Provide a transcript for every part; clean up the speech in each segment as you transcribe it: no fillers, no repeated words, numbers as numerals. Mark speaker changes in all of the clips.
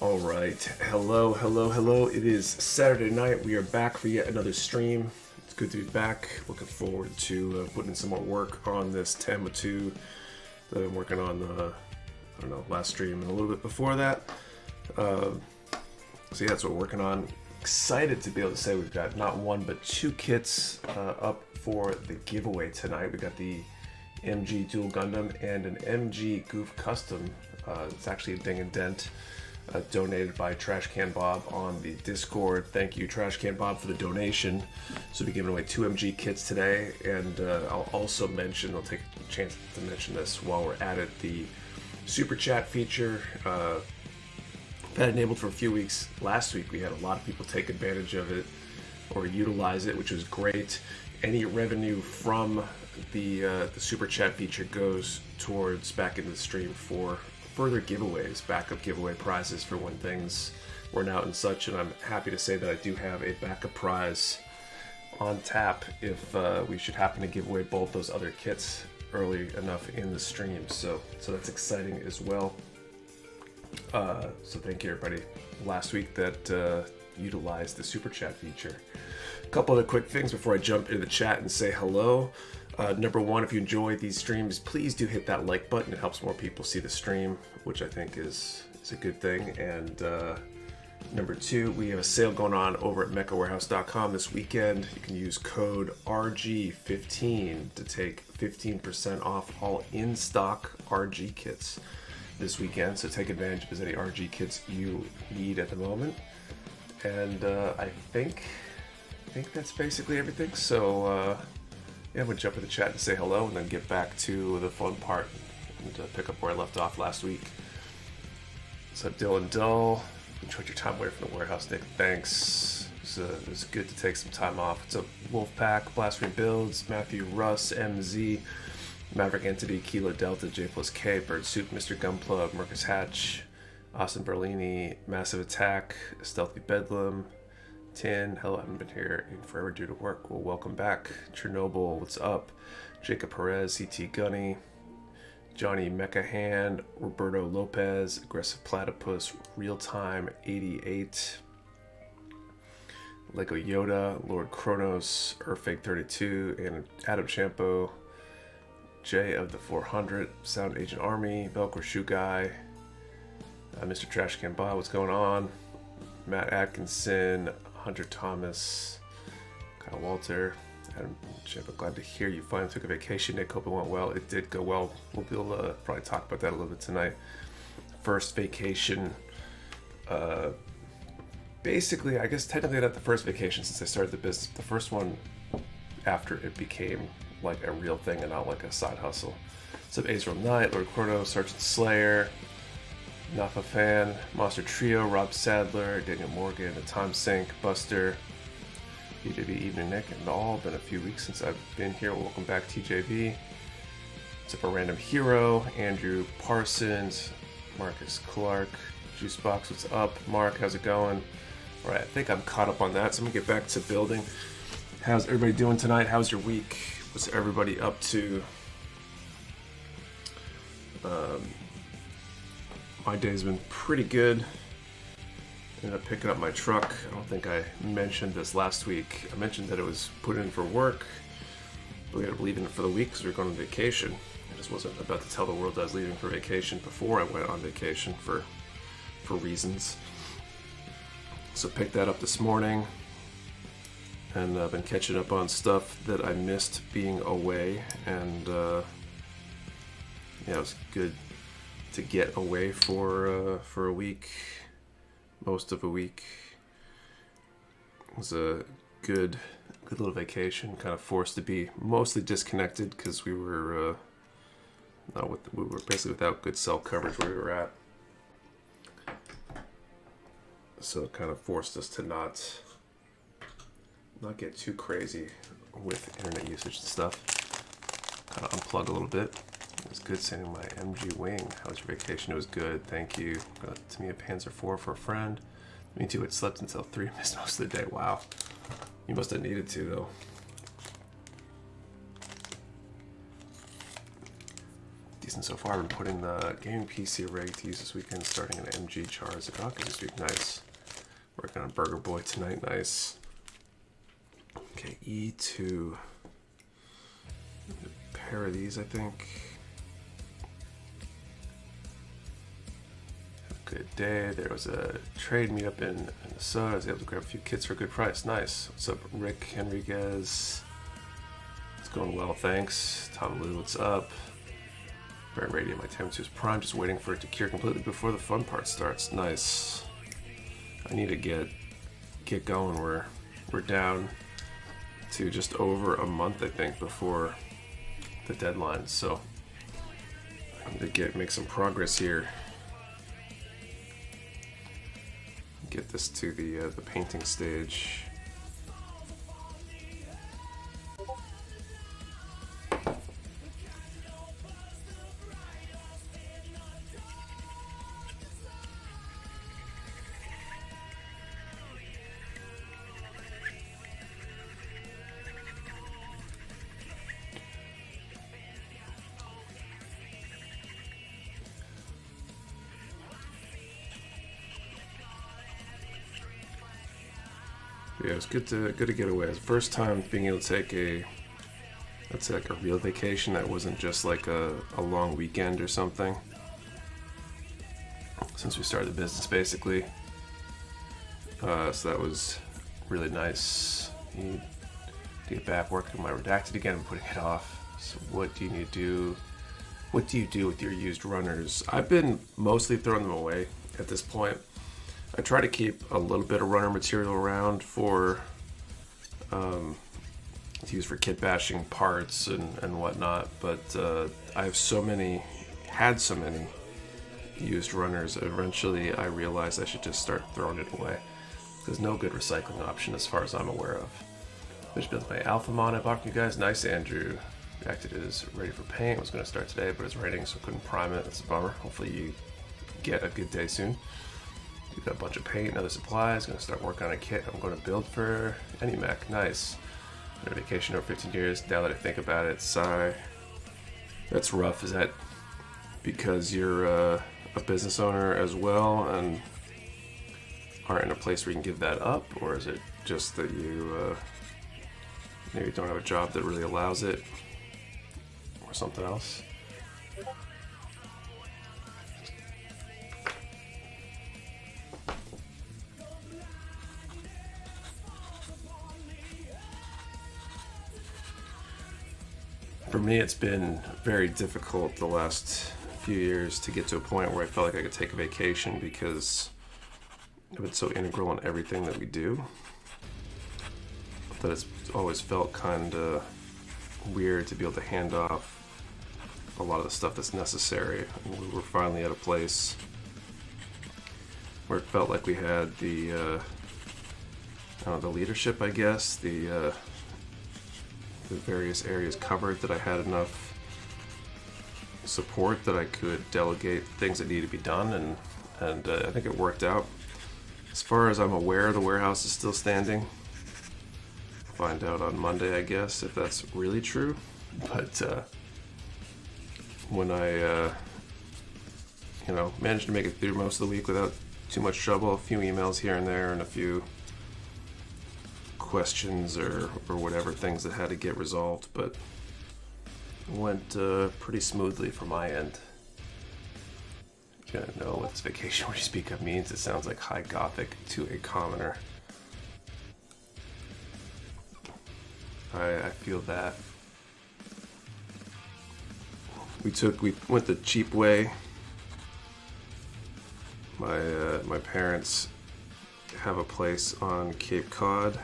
Speaker 1: All right, hello. It is Saturday night. We are back for yet another stream. It's good to be back. Looking forward to putting in some more work on this Tama 2 that I've been working on, last stream and a little bit before that. So yeah, that's what we're working on. Excited to be able to say we've got not one but two kits up for the giveaway tonight. We got the MG Duel Gundam and an MG Gouf Custom. It's actually a Ding and Dent. Donated by Trash Can Bob on the Discord. Thank you, Trash Can Bob, for the donation. So we'll be giving away 2 MG kits today, and I'll also mention, I'll take a chance to mention this while we're at it, the Super Chat feature. Had enabled for a few weeks. Last week we had a lot of people take advantage of it or utilize it, which was great. Any revenue from the Super Chat feature goes towards back into the stream for further giveaways, backup giveaway prizes for when things weren't out and such, and I'm happy to say that I do have a backup prize on tap if we should happen to give away both those other kits early enough in the stream, so that's exciting as well. So thank you everybody last week that utilized the Super Chat feature. A couple other quick things before I jump into the chat and say hello. Number one, if you enjoy these streams, please do hit that like button. It helps more people see the stream, which I think is a good thing. And number two, we have a sale going on over at mechawarehouse.com this weekend. You can use code RG15 to take 15% off all in-stock RG kits this weekend. So take advantage of any RG kits you need at the moment. And I think that's basically everything. So yeah, I'm going to jump in the chat and say hello and then get back to the fun part and pick up where I left off last week. What's up, Dylan Dull? Enjoyed your time away from the warehouse, Nick. Thanks. It was good to take some time off. What's up, Wolfpack, Blasphemy Builds, Matthew Russ, MZ, Maverick Entity, Kilo Delta, J plus K, Bird Soup, Mr. Gunplug, Marcus Hatch, Austin Berlini, Massive Attack, Stealthy Bedlam, Tin, hello, I haven't been here in forever due to work. Well, welcome back. Chernobyl, what's up? Jacob Perez, CT Gunny, Johnny Mecha Hand, Roberto Lopez, Aggressive Platypus, Real Time 88, Lego Yoda, Lord Kronos, Earthfake 32, and Adam Champo, Jay of the 400, Sound Agent Army, Velcro Shoe Guy, Mr. Trash Can Bob, what's going on? Matt Atkinson, Hunter Thomas, Kyle Walter, Adam Champa, glad to hear you finally took a vacation. Nick, hope it went well. It did go well. We'll be able to probably talk about that a little bit tonight. First vacation, basically, I guess technically not the first vacation since I started the business, the first one after it became like a real thing and not like a side hustle. So Azrael Knight, Lord Cordo, Sergeant Slayer, Nafa Fan, Monster Trio, Rob Sadler, Daniel Morgan, The Time Sink, Buster, TJV Evening Nick, and all been a few weeks since I've been here. Welcome back, TJV. What's up, a random hero, Andrew Parsons, Marcus Clark, Juicebox, what's up? Mark, how's it going? All right, I think I'm caught up on that, so I'm gonna get back to building. How's everybody doing tonight? How's your week? What's everybody up to? My day's been pretty good. Ended up picking up my truck. I don't think I mentioned this last week. I mentioned that it was put in for work, but we ended up leaving it for the week because we were going on vacation. I just wasn't about to tell the world I was leaving for vacation before I went on vacation for reasons. So picked that up this morning, and I've been catching up on stuff that I missed being away, and yeah, it was good to get away for a week, most of a week. It was a good little vacation. Kind of forced to be mostly disconnected because we were basically without good cell coverage where we were at. So it kind of forced us to not get too crazy with internet usage and stuff. Kind of unplug a little bit. It was good sending my MG wing. How was your vacation? It was good, thank you. Got to me a Panzer 4 for a friend. Me too, it slept until 3, missed most of the day. Wow. You must have needed to, though. decent so far. I've been putting the gaming PC rig to use this weekend, starting an MG char as a docker this week. Nice. Working on Burger Boy tonight. Nice. Okay, E2. A pair of these, I think. Good day. There was a trade meetup in Minnesota. I was able to grab a few kits for a good price. Nice. What's up, Rick Henriquez? It's going well, thanks. Tom Lou, what's up? Burn Radio, my temperature is prime. Just waiting for it to cure completely before the fun part starts. Nice. I need to get going. We're down to just over a month, I think, before the deadline. So I need to make some progress here. Get this to the painting stage. Yeah, it was good to get away. It was the first time being able to take let's say like a real vacation that wasn't just like a long weekend or something. Since we started the business, basically. So that was really nice. Need to get back working on my redacted again and putting it off. So what do you need to do? What do you do with your used runners? I've been mostly throwing them away at this point. I try to keep a little bit of runner material around for to use for kit bashing parts and whatnot, but I have had so many used runners. Eventually I realized I should just start throwing it away. There's no good recycling option as far as I'm aware of. Which built my Alphamon I bought from you guys. Nice, Andrew. Reacted is ready for paint. It was going to start today, but it's raining, so I couldn't prime it. That's a bummer. Hopefully you get a good day soon. We got a bunch of paint and other supplies. Gonna start working on a kit I'm gonna build for any mech. Nice. Been on vacation over 15 years. Now that I think about it, sigh. That's rough. Is that because you're a business owner as well and aren't in a place where you can give that up? Or is it just that you maybe don't have a job that really allows it? Or something else? For me, it's been very difficult the last few years to get to a point where I felt like I could take a vacation because it's so integral in everything that we do that it's always felt kind of weird to be able to hand off a lot of the stuff that's necessary. And we were finally at a place where it felt like we had the leadership, I guess, the various areas covered, that I had enough support that I could delegate things that needed to be done, and I think it worked out. As far as I'm aware, the warehouse is still standing. Find out on Monday, I guess, if that's really true. But when I managed to make it through most of the week without too much trouble, a few emails here and there and a few questions or whatever, things that had to get resolved, but it went pretty smoothly from my end. If you don't know what this vacation where you speak of means, it sounds like high gothic to a commoner. I feel that. We went the cheap way. My parents have a place on Cape Cod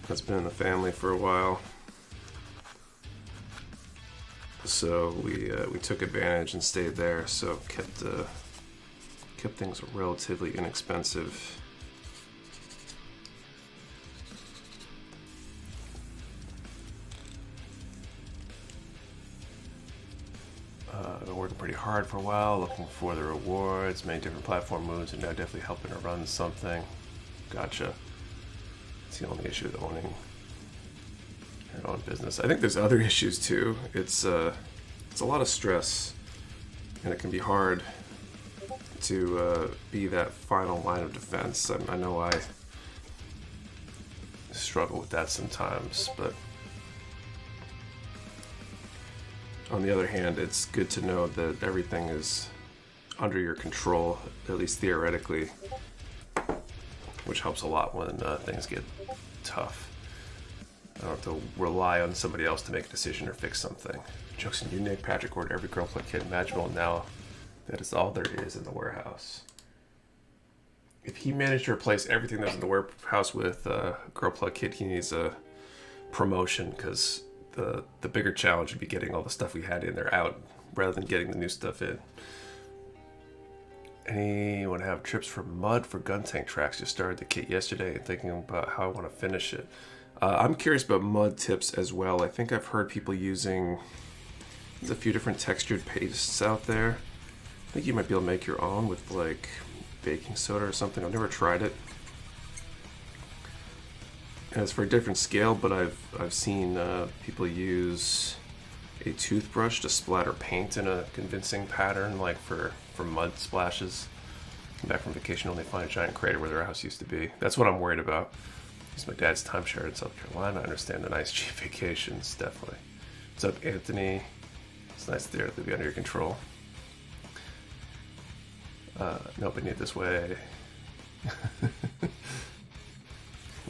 Speaker 1: that's been in the family for a while, so we took advantage and stayed there. So kept things relatively inexpensive. Been working pretty hard for a while, looking for the rewards, many different platform moves, and now definitely helping to run something. Gotcha. It's the only issue with owning your own business. I think there's other issues too. It's it's a lot of stress, and it can be hard to be that final line of defense. I know I struggle with that sometimes, but on the other hand, it's good to know that everything is under your control, at least theoretically, which helps a lot when things get tough. I don't have to rely on somebody else to make a decision or fix something. Jokes on you, Nick. Patrick ordered every girl plug kit imaginable, and now that is all there is in the warehouse. If he managed to replace everything that's in the warehouse with a girl plug kit, he needs a promotion, because the bigger challenge would be getting all the stuff we had in there out rather than getting the new stuff in. Anyone have trips for mud for gun tank tracks? Just started the kit yesterday and thinking about how I want to finish it. I'm curious about mud tips as well. I think I've heard people using, there's a few different textured pastes out there. I think you might be able to make your own with like baking soda or something. I've never tried it. And it's for a different scale, but I've seen people use a toothbrush to splatter paint in a convincing pattern, like for mud splashes. Come back from vacation, only find a giant crater where their house used to be. That's what I'm worried about. It's my dad's timeshare in South Carolina. I understand the nice cheap vacations, definitely. What's up, Anthony? It's nice there to be under your control. Nope, I need it this way.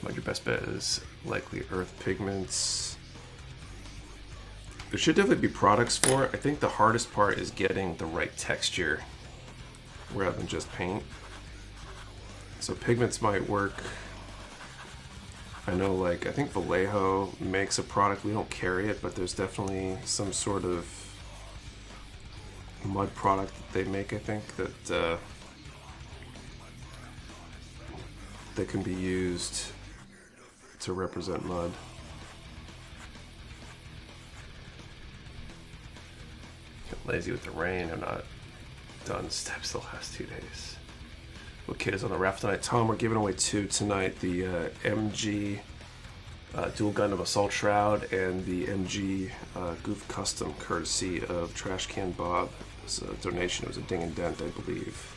Speaker 1: Like your best bet is likely earth pigments. There should definitely be products for it. I think the hardest part is getting the right texture rather than just paint. So pigments might work. I know, like, I think Vallejo makes a product. We don't carry it, but there's definitely some sort of mud product that they make, I think, that that can be used to represent mud. Get lazy with the rain. I'm not done steps the last 2 days. What kit is on the raffle tonight? Tom, we're giving away 2 tonight. The MG Duel Gundam Assault Shroud and the MG Gouf Custom, courtesy of Trash Can Bob. It was a donation. It was a ding and dent, I believe.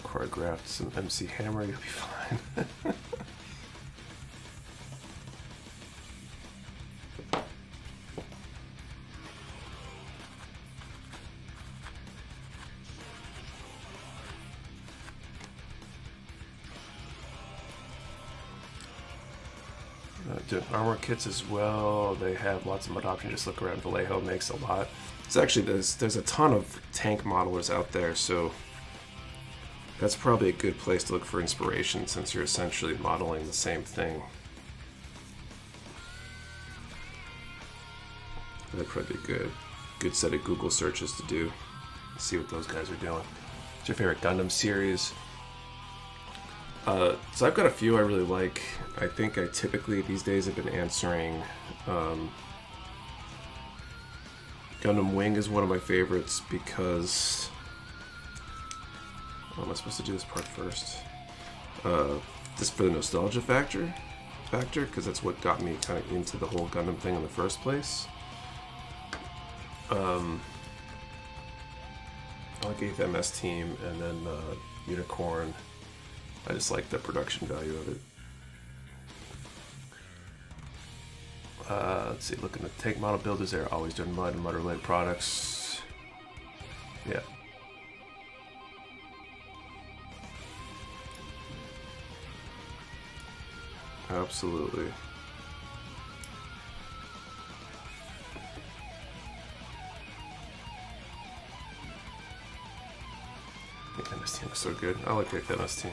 Speaker 1: Choreographed some MC Hammer, you'll be fine. Doing armor kits as well. They have lots of mud options. Just look around. Vallejo makes a lot. It's actually, there's a ton of tank modelers out there, so that's probably a good place to look for inspiration, since you're essentially modeling the same thing. That'd probably be a good set of Google searches to do. See what those guys are doing. What's your favorite Gundam series? So I've got a few I really like. I think I typically these days have been answering. Gundam Wing is one of my favorites because. Oh, am I supposed to do this part first? Just for the nostalgia factor, because that's what got me kind of into the whole Gundam thing in the first place. I like 8th MS Team, and then Unicorn. I just like the production value of it. Let's see, looking at tank model builders, they're always doing mud and mud-related products. Yeah. Absolutely. The MS Team is so good. I like the MS Team.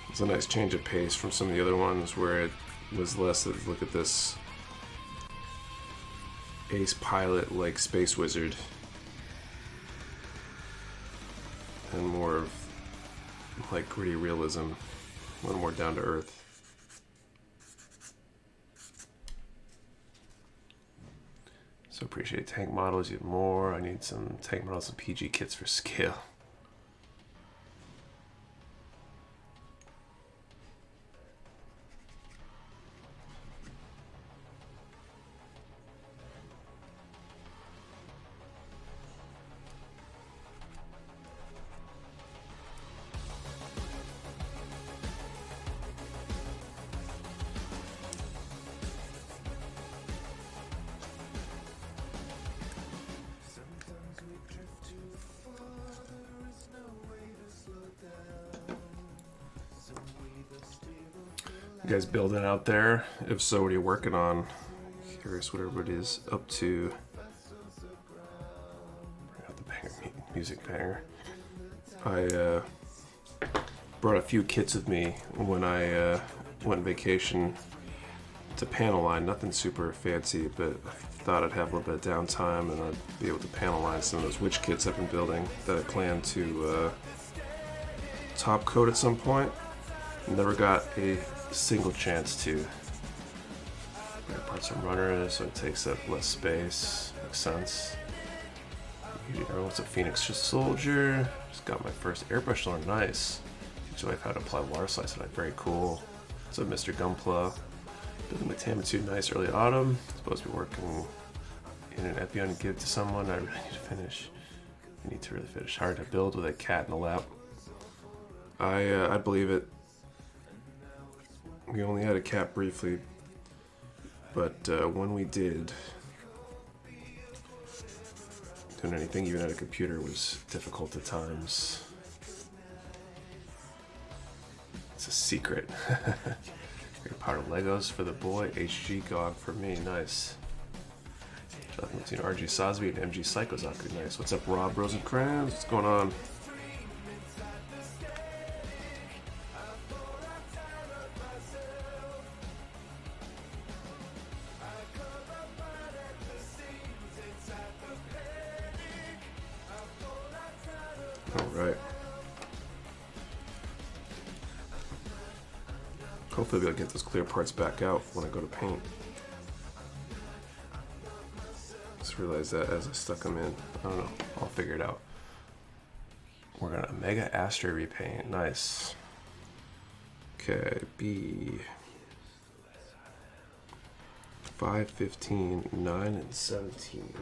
Speaker 1: It's a nice change of pace from some of the other ones where it was less of, look at this ace pilot like Space Wizard, and more of like gritty realism, a little more down to earth. So appreciate tank models even more. I need some tank models and PG kits for scale. You guys building out there? If so, what are you working on? Curious what everybody is up to. Bring out the banger, music banger. I brought a few kits with me when I went on vacation to panel line. Nothing super fancy, but I thought I'd have a little bit of downtime and I'd be able to panel line some of those witch kits I've been building that I plan to top coat at some point. Never got a single chance to. Parts from runners, so it takes up less space. Makes sense. What's a Phoenix Soldier? Just got my first airbrush learn. Nice. Teach your wife how to apply water slice tonight. Very cool. So Mr. Gunpla. Building my Tamatude nice early autumn. Supposed to be working in an Epion to give to someone. I really need to finish. I need to really finish. Hard to build with a cat in the lap. I believe it. We only had a cat briefly, but when we did, doing anything even at a computer was difficult at times. It's a secret. Great powder Legos for the boy, HG GOG for me, nice. Chocolate between RG Sosby and MG Psychozaku, nice. What's up, Rob Rosencrantz? What's going on? Alright. Hopefully I'll get those clear parts back out when I go to paint. Just realized that as I stuck them in. I don't know. I'll figure it out. We're gonna Mega Astra repaint. Nice. Okay, B. 5, 15, 9, and 17.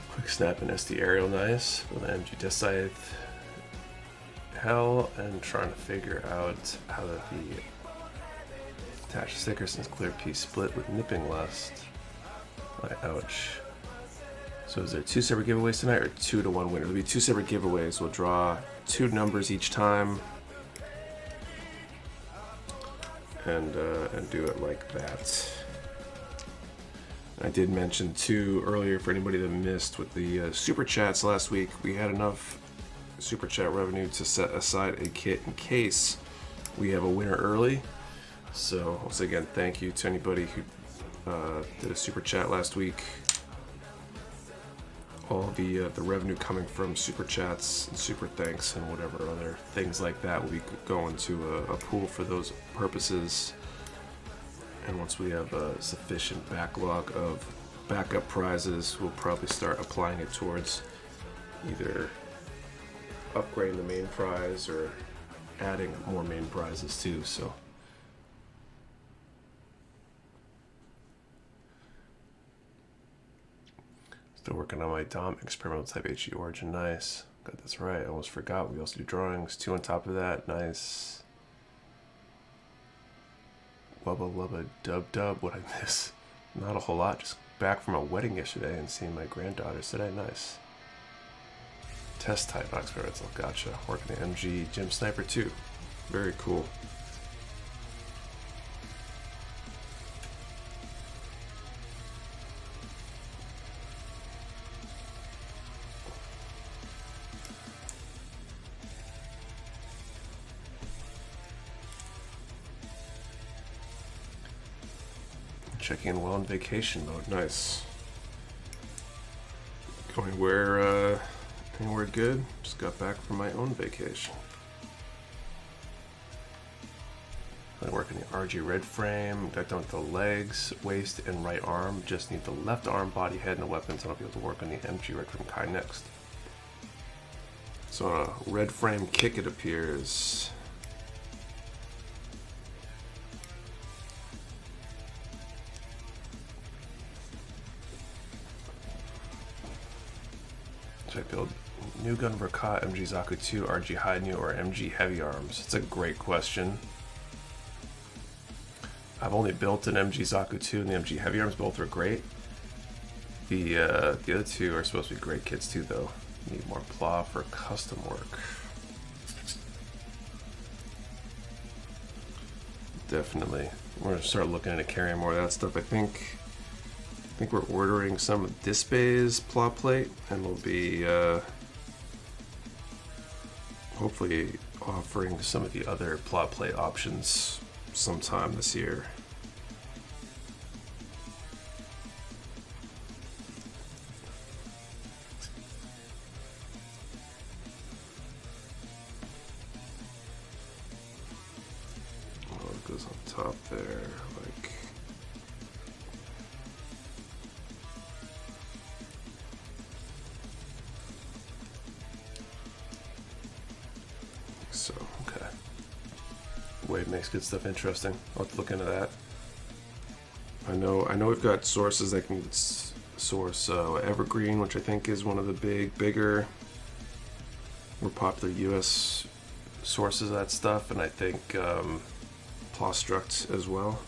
Speaker 1: Quick snap and SD aerial, nice. With an MG disc scythe. Hell, and trying to figure out how to be attached sticker since clear piece split with nipping lust. Like, ouch. So is there 2 separate giveaways tonight or 2 to 1 winner? There'll be 2 separate giveaways. We'll draw 2 numbers each time and do it like that. I did mention too earlier for anybody that missed with the super chats last week, we had enough super chat revenue to set aside a kit in case we have a winner early. So once again, thank you to anybody who did a super chat last week. All the revenue coming from super chats and super thanks and whatever other things like that will be going to a pool for those purposes. And once we have a sufficient backlog of backup prizes, we'll probably start applying it towards either upgrading the main prize or adding more main prizes too. So still working on my Dom experimental type HE origin, nice. Got this right, I almost forgot. We also do drawings, 2 on top of that, nice. Wubba wubba dub dub, what I miss? Not a whole lot, just back from a wedding yesterday and seeing my granddaughters today, nice. Test type, not experimental, gotcha. Working the MG Gym Sniper 2, very cool. checking in well on vacation mode. Nice. Going anywhere good? Just got back from my own vacation. I work in the RG red frame. Got done with the legs, waist, and right arm. Just need the left arm, body, head, and the weapons, and I'll be able to work on the MG red frame Kai next. So on a red frame kick, it appears. Should I build new Gundam Raka, MG Zaku 2, RG High New, or MG Heavy Arms? It's a great question. I've only built an MG Zaku 2 and the MG Heavy Arms. Both are great. The other two are supposed to be great kits too, though. Need more PLA for custom work. Definitely. We're gonna start looking into carrying more of that stuff. I think we're ordering some of Disbay's PLA plate, and we'll be hopefully offering some of the other PLA plate options sometime this year. Oh, it goes on top there, like. So, okay. Wave makes good stuff interesting. I'll have to look into that. I know we've got sources that can source Evergreen, which I think is one of the bigger, more popular U.S. sources of that stuff, and I think Plostruct as well.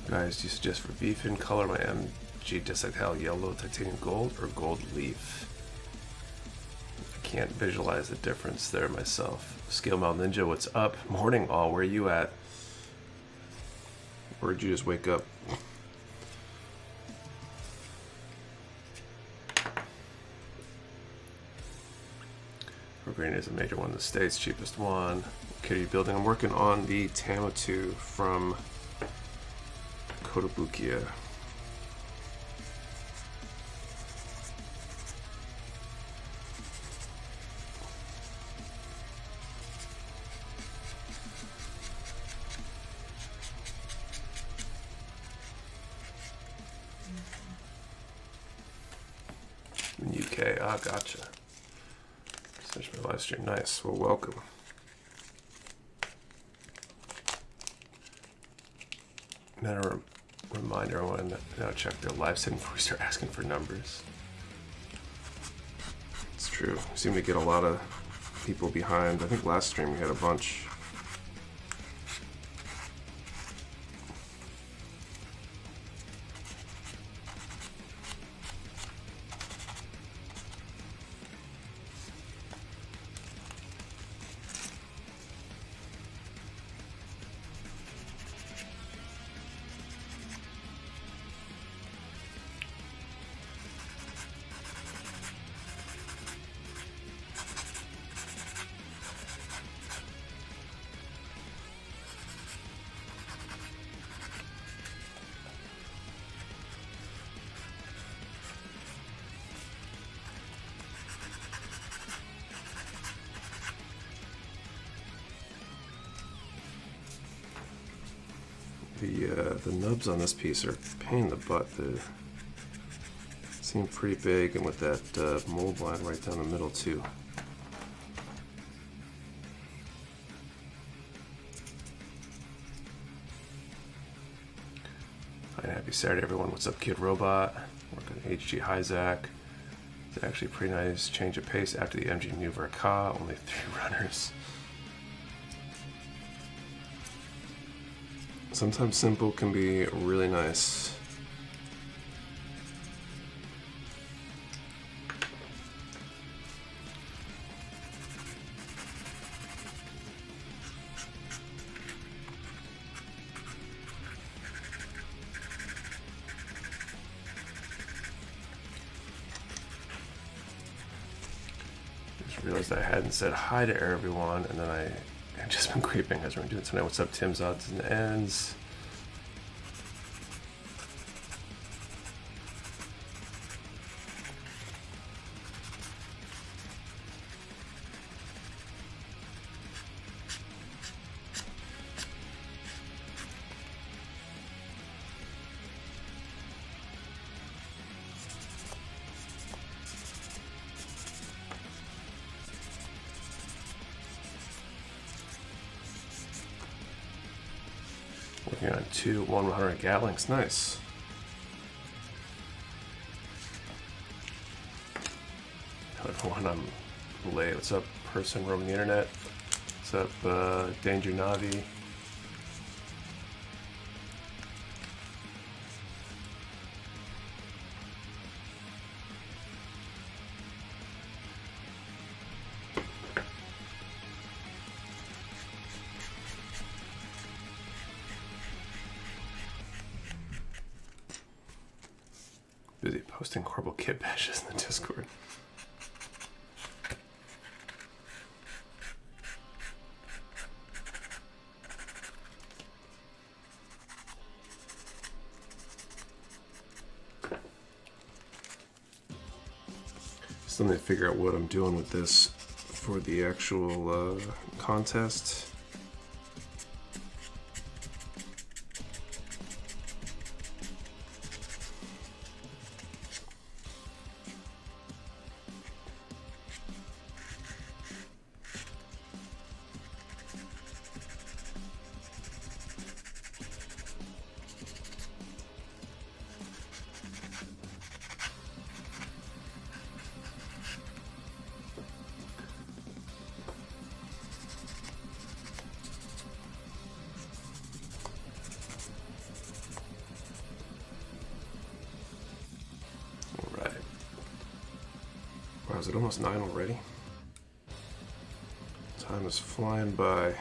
Speaker 1: Guys, do you suggest for V-fin color my MG Disactal yellow, titanium gold, or gold leaf? I can't visualize the difference there myself. Scale Mal Ninja, what's up? Morning all, where are you at? Or did you just wake up? Green is a major one in the States, cheapest one. What kit are you building? I'm working on the Tama 2 from Kotobukiya. In UK, gotcha. Finish my live stream, nice. Well, welcome. Now remind everyone to now check their live stream before we start asking for numbers. It's true. We seem to get a lot of people behind. I think last stream we had a bunch. The nubs on this piece are a pain in the butt. They seem pretty big, and with that mold line right down the middle too. Hi, happy Saturday everyone. What's up, Kid Robot? Working HG Hyzak. It's actually a pretty nice change of pace after the MG New Verka. Only 3 runners. Sometimes simple can be really nice. Just realized I hadn't said hi to everyone, and then I had just been creeping as we're doing tonight. What's up, Tim's Odds and Ends? Working on 2 100 Gatlings, nice. When I'm late, what's up, person roaming the internet? What's up, Danger Navi? Busy posting horrible kit bashes in the Discord. Still need to figure out what I'm doing with this for the actual contest. Wow, is it almost 9 already? Time is flying by.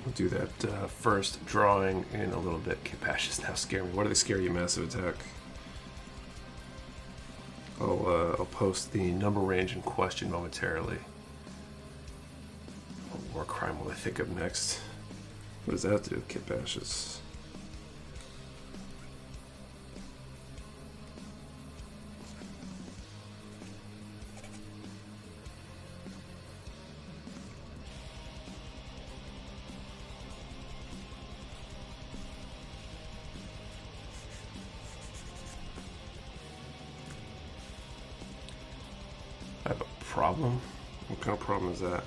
Speaker 1: We'll do that first drawing in a little bit. Capashes now scare me. What do they scare you? Massive attack. I'll post the number range in question momentarily. What war crime will I think of next? What does that do? Capashes. I have a problem? What kind of problem is that?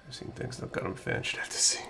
Speaker 1: I've seen things that Gundam fans should have to see.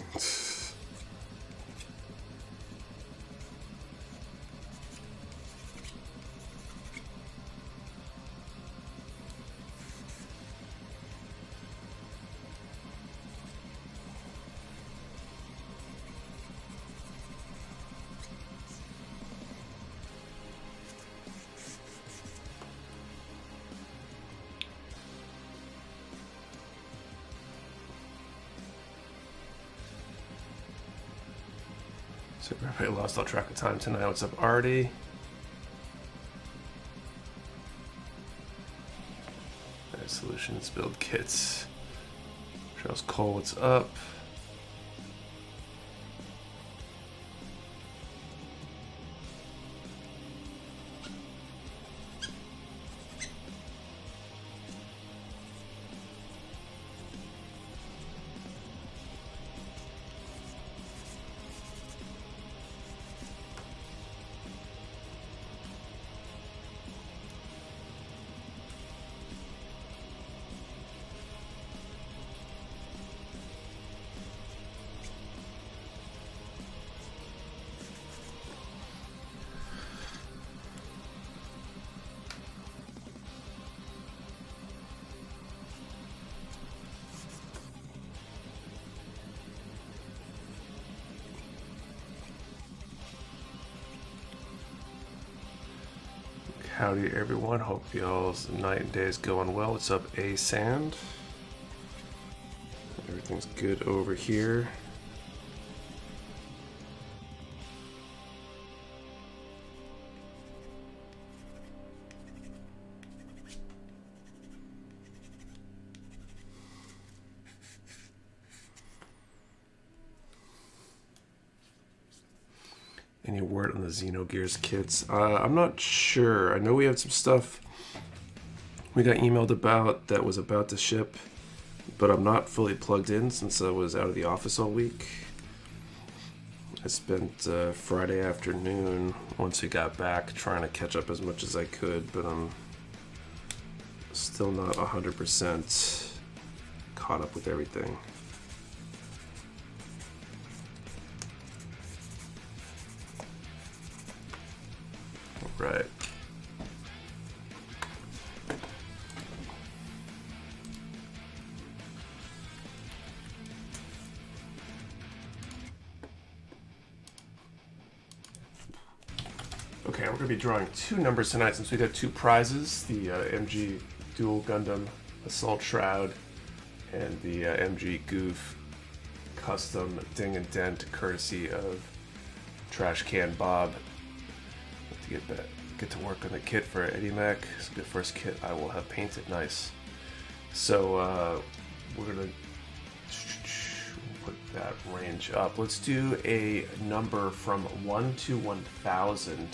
Speaker 1: So everybody lost all track of time tonight. What's up, Artie? Nice solutions, build kits. Charles Cole, what's up? Howdy everyone, hope y'all's night and day is going well. What's up, A Sand? Everything's good over here. Any word on the Xenogears kits? I'm not sure. I know we had some stuff we got emailed about that was about to ship, but I'm not fully plugged in since I was out of the office all week. I spent Friday afternoon, once we got back, trying to catch up as much as I could, but I'm still not 100% caught up with everything. Right. Okay, we're going to be drawing two numbers tonight since we got two prizes, the MG Duel Gundam Assault Shroud and the MG Gouf Custom Ding and Dent courtesy of Trash Can Bob. To get to work on the kit for Eddie Mac. It's the first kit I will have painted. Nice. So we're gonna put that range up. Let's do a number from 1 to 1,000.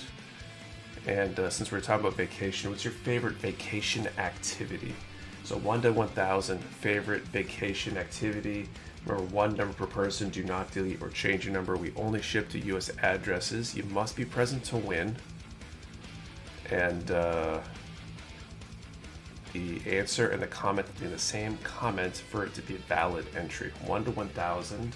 Speaker 1: And since we're talking about vacation, what's your favorite vacation activity? So 1 to 1,000, favorite vacation activity. Remember, one number per person. Do not delete or change your number. We only ship to U.S. addresses. You must be present to win. And the answer and the comment in the same comment for it to be a valid entry. 1 to 1,000.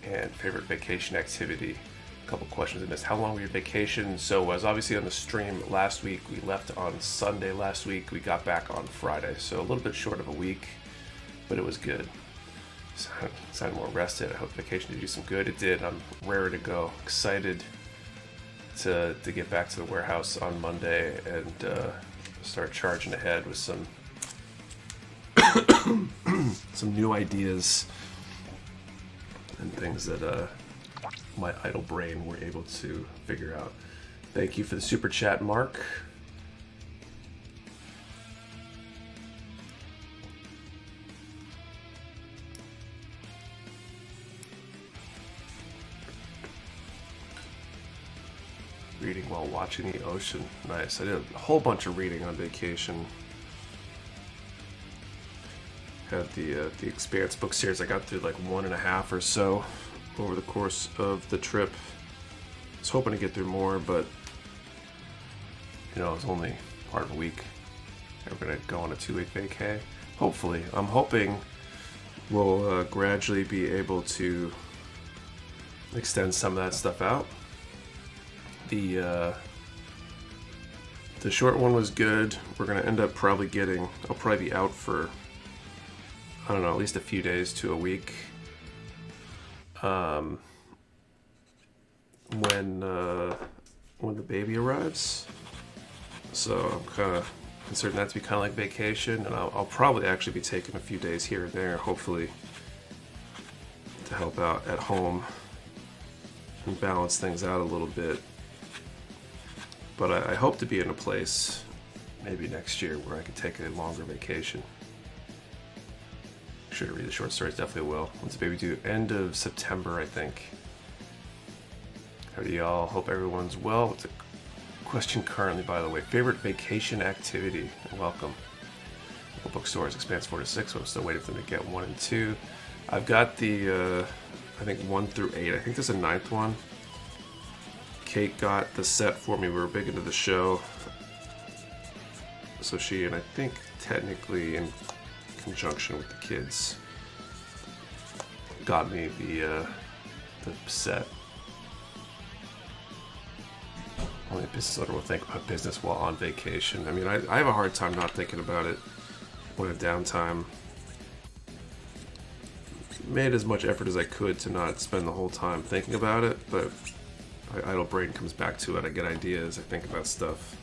Speaker 1: And favorite vacation activity. A couple questions in this. How long were your vacation? So I was obviously on the stream last week. We left on Sunday last week. We got back on Friday. So a little bit short of a week, but it was good. Sounded more rested. I hope the vacation did you some good. It did. I'm raring to go. Excited to get back to the warehouse on Monday and start charging ahead with some some new ideas and things that my idle brain were able to figure out. Thank you for the super chat, Mark. Reading while watching the ocean. Nice. I did a whole bunch of reading on vacation. Had the Expanse book series. I got through like 1.5 or so over the course of the trip. I was hoping to get through more, but you know, it was only part of a week. We're gonna go on a 2-week vacay. Hopefully. I'm hoping we'll gradually be able to extend some of that stuff out. The short one was good. We're gonna end up probably getting. I'll probably be out for, I don't know, at least a few days to a week. When the baby arrives. So I'm kind of considering that to be kind of like vacation, and I'll probably actually be taking a few days here and there, hopefully, to help out at home and balance things out a little bit. But I hope to be in a place, maybe next year, where I can take a longer vacation. Sure to read the short stories, definitely will. When's the baby due? End of September, I think. How do y'all? Hope everyone's well. It's a question currently, by the way. Favorite vacation activity? Welcome. Bookstores, Expanse 4 to 6. I'm still waiting for them to get 1 and 2. I've got the, I think 1 through 8. I think there's a 9th one. Kate got the set for me. We were big into the show. So she, and I think technically in conjunction with the kids, got me the set. Only a business owner will think about business while on vacation. I mean, I have a hard time not thinking about it when I have downtime. Made as much effort as I could to not spend the whole time thinking about it, but My idle brain comes back to it. I get ideas. I think about stuff,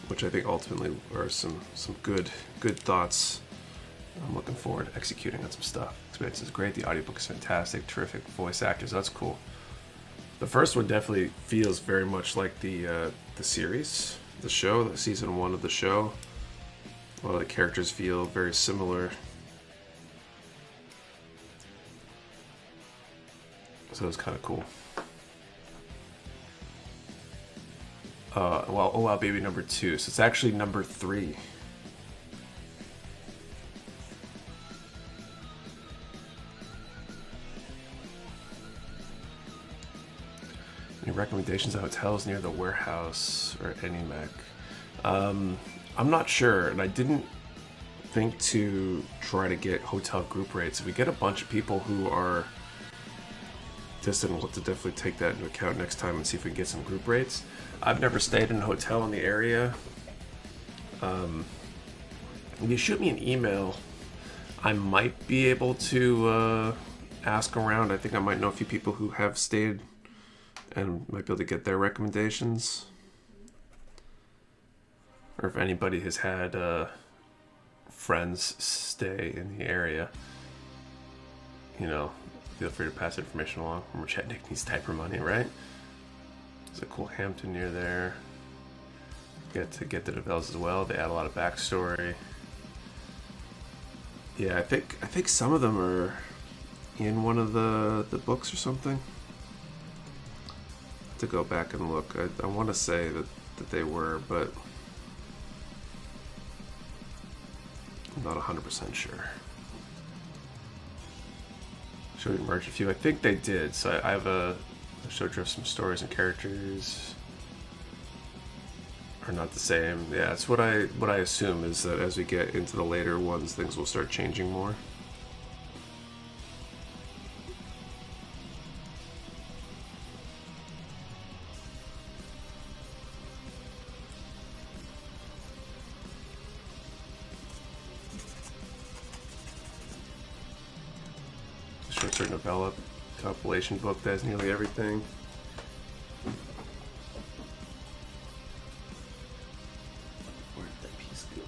Speaker 1: which I think ultimately are some good thoughts. I'm looking forward to executing on some stuff. Experience is great. The audiobook is fantastic. Terrific voice actors. That's cool. The first one definitely feels very much like the series, the show, the season 1 of the show. A lot of the characters feel very similar. So it's kind of cool. Well, Oh Wow Baby number 2. So it's actually number 3. Any recommendations on hotels near the warehouse or any Mech? I'm not sure, and I didn't think to try to get hotel group rates. If we get a bunch of people who are distant, we'll have to definitely take that into account next time and see if we can get some group rates. I've never stayed in a hotel in the area. If you shoot me an email, I might be able to ask around. I think I might know a few people who have stayed and might be able to get their recommendations. Or if anybody has had friends stay in the area, you know, feel free to pass information along. Remember, Chat Nick needs diaper money, right? There's a cool Hampton near there. Get to the Devels as well. They add a lot of backstory. Yeah, I think some of them are in one of the books or something. To go back and look, I want to say that they were, but I'm not 100% sure. Should we merge a few? I think they did. So I have a show drift some stories and characters are not the same. Yeah, it's what I assume is that as we get into the later ones, things will start changing more. Short novella compilation book that has nearly everything. Where did that piece go?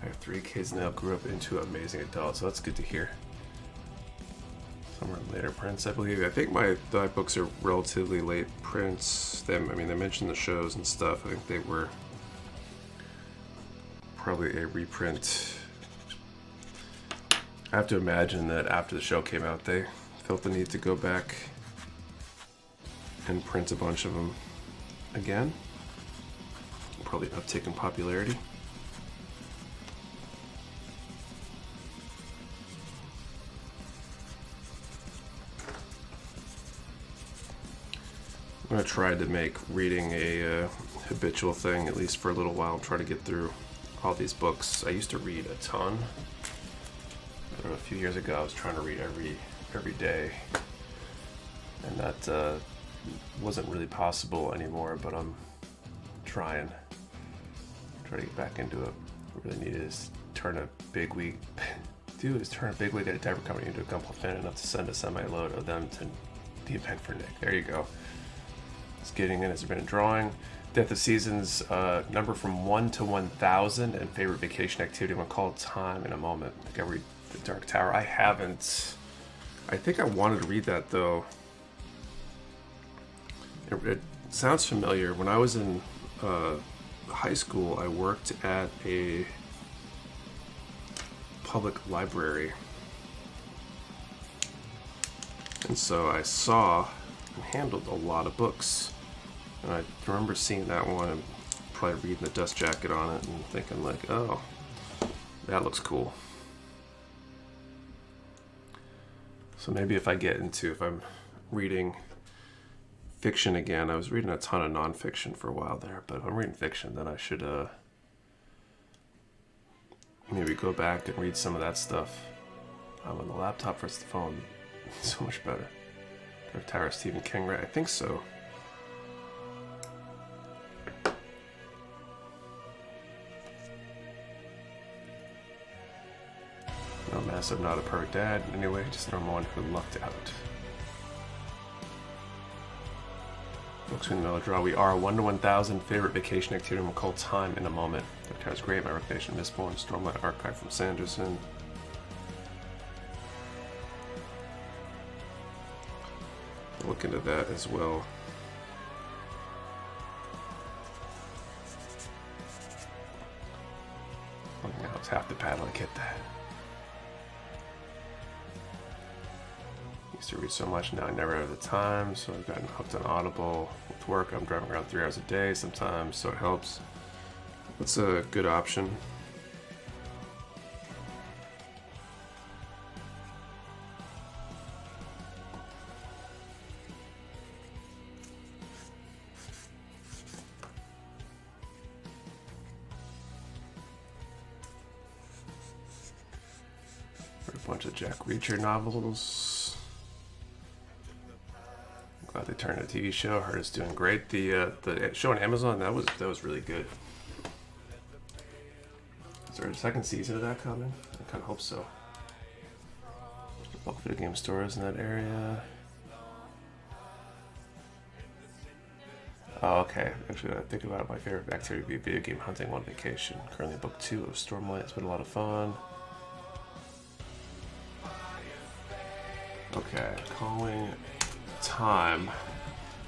Speaker 1: I have 3 kids now, grew up into amazing adults, so that's good to hear. Somewhere later prints, I believe. I think my books are relatively late prints. They mentioned the shows and stuff. I think they were probably a reprint. I have to imagine that after the show came out, they felt the need to go back and print a bunch of them again. Probably an uptick in popularity. I'm going to try to make reading a habitual thing, at least for a little while. Try to get through all these books. I used to read a ton. I don't know, a few years ago I was trying to read every day, and that wasn't really possible anymore, but I'm trying to get back into it. What I really need is turn a big week turn a big week at a diaper company into a Gunpla fan enough to send a semi-load of them to the event for Nick. There you go. It's getting in. Has there been a drawing? Death of Seasons, number from 1 to 1,000, and favorite vacation activity. I'm going to call time in a moment. I think I read The Dark Tower. I haven't. I think I wanted to read that, though. It sounds familiar. When I was in high school, I worked at a public library. And so I saw and handled a lot of books. And I remember seeing that one and probably reading the dust jacket on it and thinking like, oh, that looks cool. So maybe if I'm reading fiction again, I was reading a ton of nonfiction for a while there, but if I'm reading fiction, then I should maybe go back and read some of that stuff on the laptop versus the phone. So much better. Dark Tower, Stephen King, right? I think so. Unless I'm not a perfect dad. Anyway, just a normal one who lucked out. Folks who know the draw. We are 1 to 1,000 favorite vacation activity. We'll call time in a moment. That was great. My reputation, Mistborn, Stormlight Archive from Sanderson. I'll look into that as well. Oh, now it's half the paddle. I get that. Used to read so much, now I never have the time, so I've gotten hooked on Audible. With work, I'm driving around 3 hours a day sometimes, so it helps. What's a good option? A bunch of Jack Reacher novels. I'm glad they turned a TV show. Heard it's doing great. The show on Amazon that was really good. Is there a second season of that coming? I kind of hope so. Bulk video game stores in that area. Oh, okay. Actually, I think about it, my favorite activity would be video game hunting on vacation. Currently book 2 of Stormlight. It's been a lot of fun. Okay, calling time.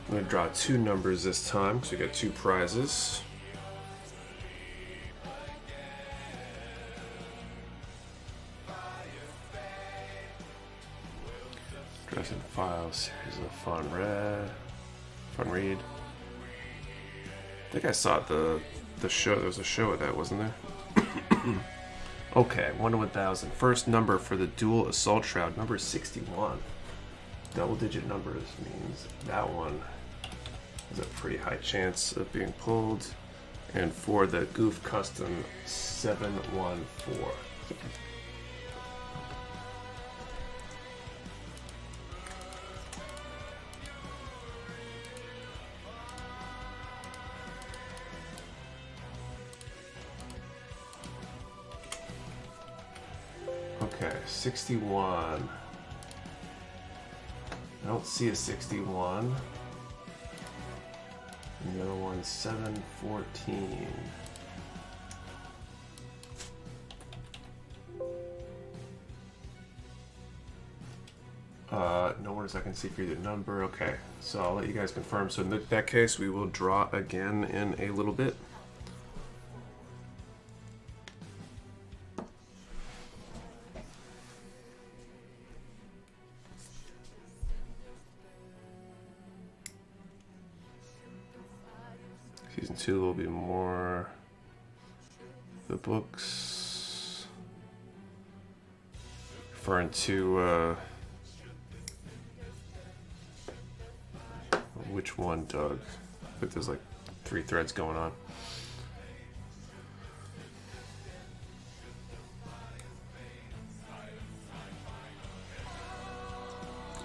Speaker 1: I'm going to draw 2 numbers this time because we got 2 prizes. Dress and File series of fun read. I think I saw the show. There was a show of that, wasn't there? Okay, 1 to 1,000. First number for the Duel Assault Shroud, number 61. Double-digit numbers means that one has a pretty high chance of being pulled. And for the Gouf Custom, 714. Okay, 61. I don't see a 61. And the other one's 714. No words I can see for either number. Okay, so I'll let you guys confirm. So in that case, we will draw again in a little bit. Season 2 will be more the books referring to which one, Doug? I think there's like 3 threads going on.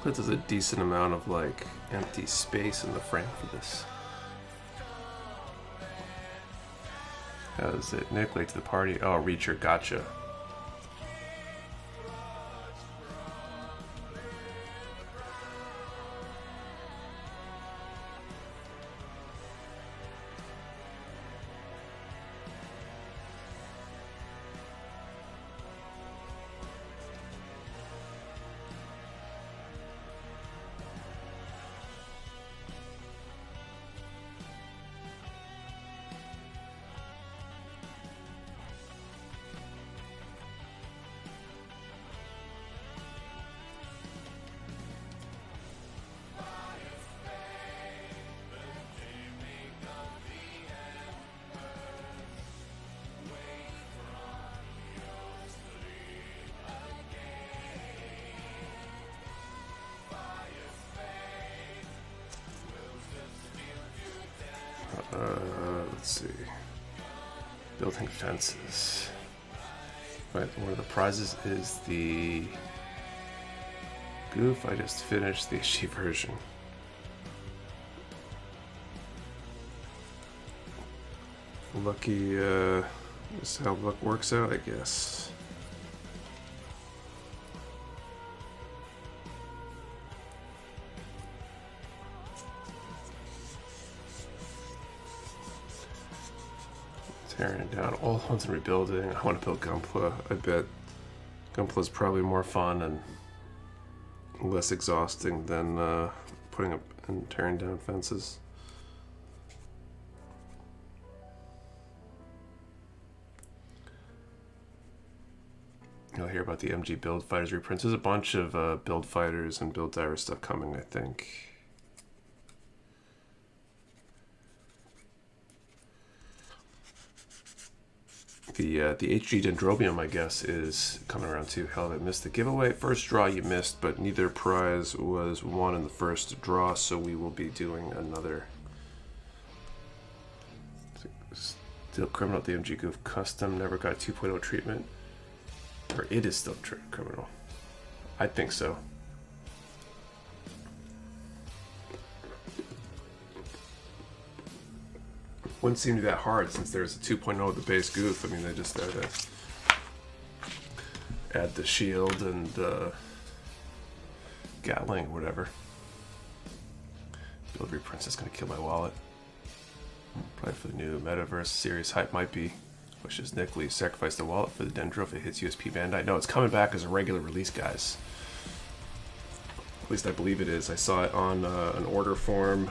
Speaker 1: There's a decent amount of like empty space in the frame for this. How is it? Nick, late to the party. Oh, Reacher, gotcha. Let's see. Building fences. Right, one of the prizes is the Gouf. I just finished the HD version. Lucky, this is how luck works out, I guess. Tearing it down. All ones in rebuilding. I want to build Gunpla. I bet Gunpla is probably more fun and less exhausting than putting up and tearing down fences. You'll hear about the MG Build Fighters reprints. There's a bunch of Build Fighters and Build Diver stuff coming, I think. The HG Dendrobium, I guess, is coming around too. Hell, I missed the giveaway. First draw you missed, but neither prize was won in the first draw, so we will be doing another. Still criminal. The MG Gouf custom never got 2.0 treatment. Or it is still criminal. I think so. Wouldn't seem to be that hard since there's a 2.0 with the base Gouf. I mean, they just had to add the shield and Gatling or whatever. Build reprints is going to kill my wallet. Probably for the new Metaverse series. Hype might be. Wishes Nick Lee sacrifice the wallet for the Dendro if it hits USP Bandai. No, it's coming back as a regular release, guys. At least I believe it is. I saw it on an order form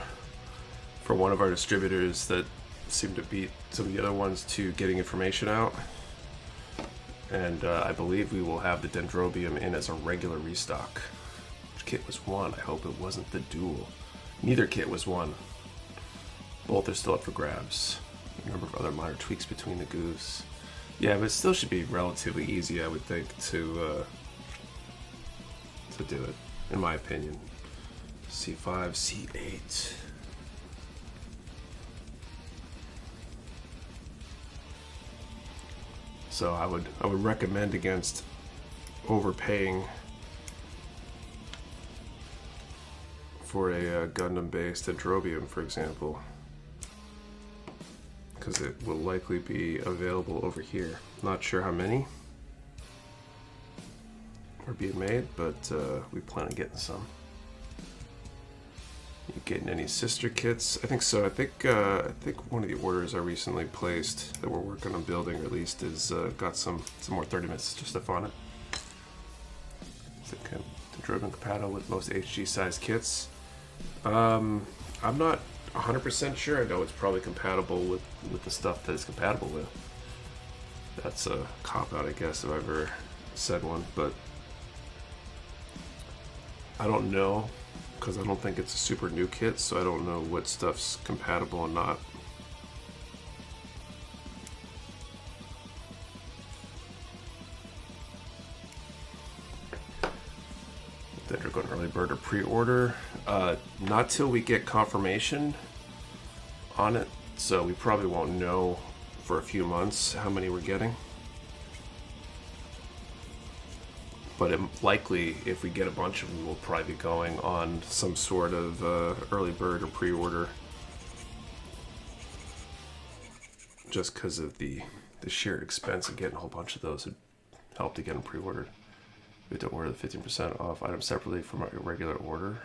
Speaker 1: for one of our distributors that seemed to beat some of the other ones to getting information out. And I believe we will have the Dendrobium in as a regular restock. Which kit was won? I hope it wasn't the Duel. Neither kit was won. Both are still up for grabs. A number of other minor tweaks between the Goufs. Yeah, but it still should be relatively easy, I would think, to do it, in my opinion. C5, C8. So I would recommend against overpaying for a Gundam-based Dendrobium, for example. Because it will likely be available over here. Not sure how many are being made, but we plan on getting some. You getting any sister kits? I think so. I think one of the orders I recently placed that we're working on building, or at least, is got some more 30-minute sister stuff on it. Is it Dendrobium compatible with most HG size kits? I'm not 100% sure. I know it's probably compatible with the stuff that it's compatible with. That's a cop-out, I guess, if I've ever said one, but I don't know, because I don't think it's a super new kit, so I don't know what stuff's compatible and not. Then we're going early bird or pre-order. Not till we get confirmation on it, so we probably won't know for a few months how many we're getting. But likely, if we get a bunch of them, we'll probably be going on some sort of early bird or pre-order, just because of the sheer expense of getting a whole bunch of those. Would help to get them pre-ordered. We have to order the 15% off items separately from our regular order.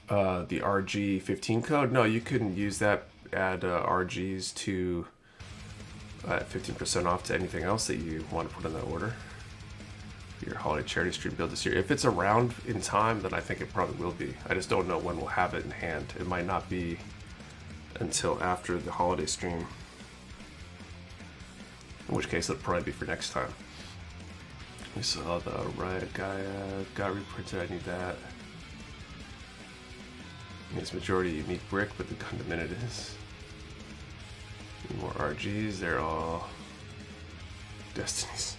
Speaker 1: The RG15 code? No, you couldn't use that. Add RGs to 15% off to anything else that you want to put in that order. Your holiday charity stream build this year. If it's around in time, then I think it probably will be. I just don't know when we'll have it in hand. It might not be until after the holiday stream. In which case, it'll probably be for next time. We saw the Riot guy got reprinted. I need that. It's majority unique brick, but the Gundam in it is. Need more RGs. They're all Destinies.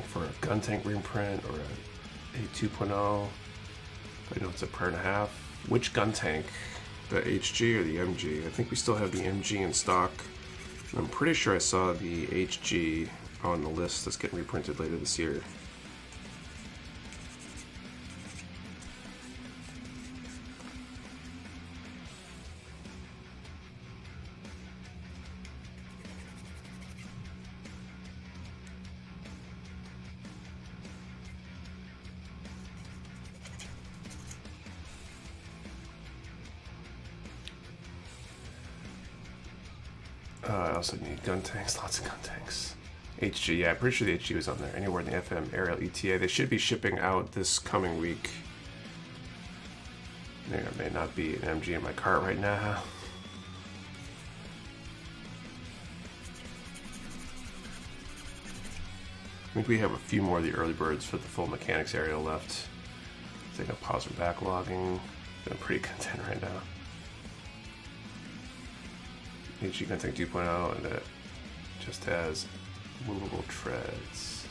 Speaker 1: For a gun tank reprint or a 2.0. I know it's a per and a half. Which gun tank? The HG or the MG? I think we still have the MG in stock. I'm pretty sure I saw the HG on the list that's getting reprinted later this year. I also need gun tanks, lots of gun tanks. HG, yeah, I'm pretty sure the HG was on there. Anywhere in the FM aerial ETA. They should be shipping out this coming week. There may not be an MG in my cart right now. I think we have a few more of the early birds for the full mechanics aerial left. I think I'll pause for backlogging. I'm pretty content right now. HG Gun Tank 2.0, and it just has movable treads.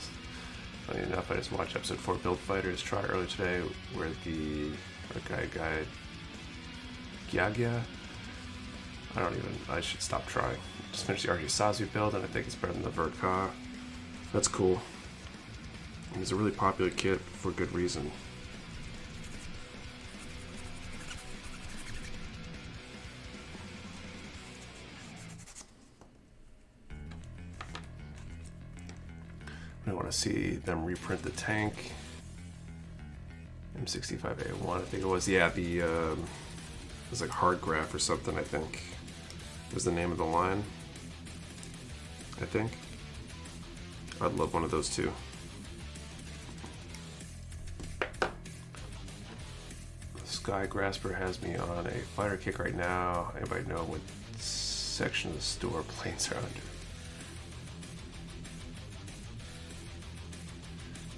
Speaker 1: Funny enough, I just watched episode 4 Build Fighters try earlier today where the guy Gyagya. I should stop trying. Just finished the RG Sazu build and I think it's better than the Verka. That's cool. And it's a really popular kit for good reason. I want to see them reprint the tank. M65A1, I think it was. Yeah, the it was like hard graph or something, I think was the name of the line. I think. I'd love one of those too. Sky Grasper has me on a fighter kick right now. Anybody know what section of the store planes are under?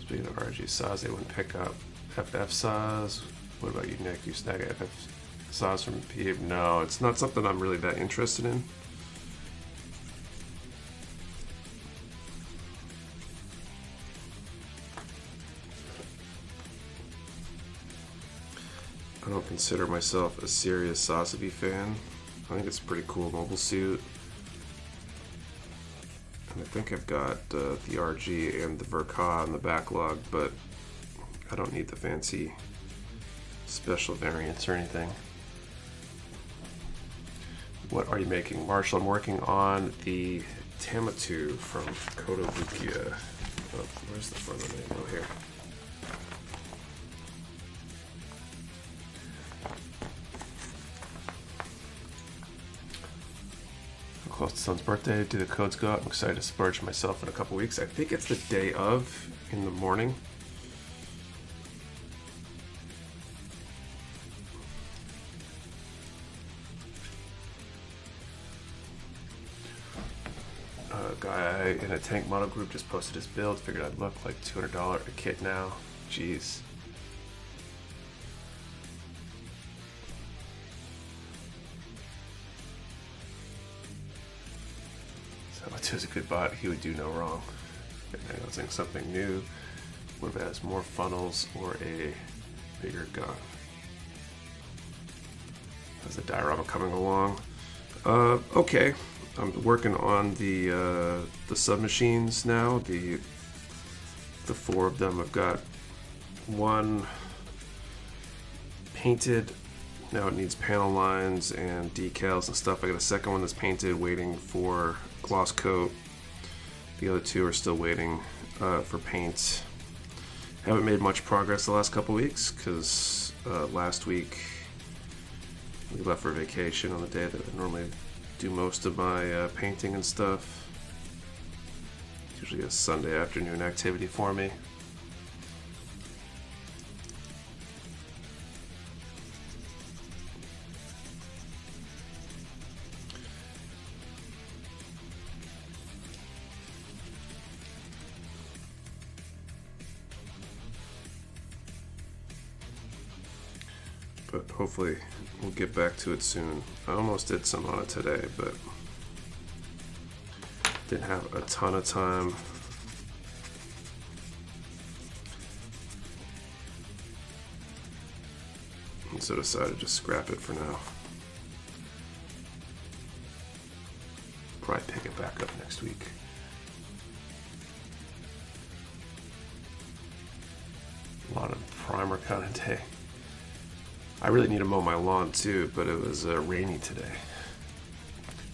Speaker 1: Speaking of RG saws, they wouldn't pick up FF saws. What about you, Nick? You snag a FF saws from PA? No, it's not something I'm really that interested in. I don't consider myself a serious Sasabi fan. I think it's a pretty cool mobile suit. And I think I've got the RG and the Verka in the backlog, but I don't need the fancy special variants or anything. What are you making? Marshall, I'm working on the Tamatu from Kotobukiya. Oh, where's the front of it? Oh, here. Close to son's birthday. Do the codes go out? I'm excited to splurge myself in a couple weeks. I think it's the day of in the morning. A guy in a tank model group just posted his build. Figured I'd look like $200 a kit now. Jeez. Is a good bot, he would do no wrong. I was saying something new. What if it has more funnels or a bigger gun? How's the diorama coming along? Okay. I'm working on the submachines now. The 4 of them. I've got one painted. Now it needs panel lines and decals and stuff. I got a second one that's painted, waiting for gloss coat. The other 2 are still waiting for paint. Haven't made much progress the last couple weeks because last week we left for vacation on the day that I normally do most of my painting and stuff. It's usually a Sunday afternoon activity for me. But hopefully we'll get back to it soon. I almost did some on it today, but didn't have a ton of time. And so decided to just scrap it for now. Probably pick it back up next week. A lot of primer kind of day. I really need to mow my lawn too, but it was rainy today.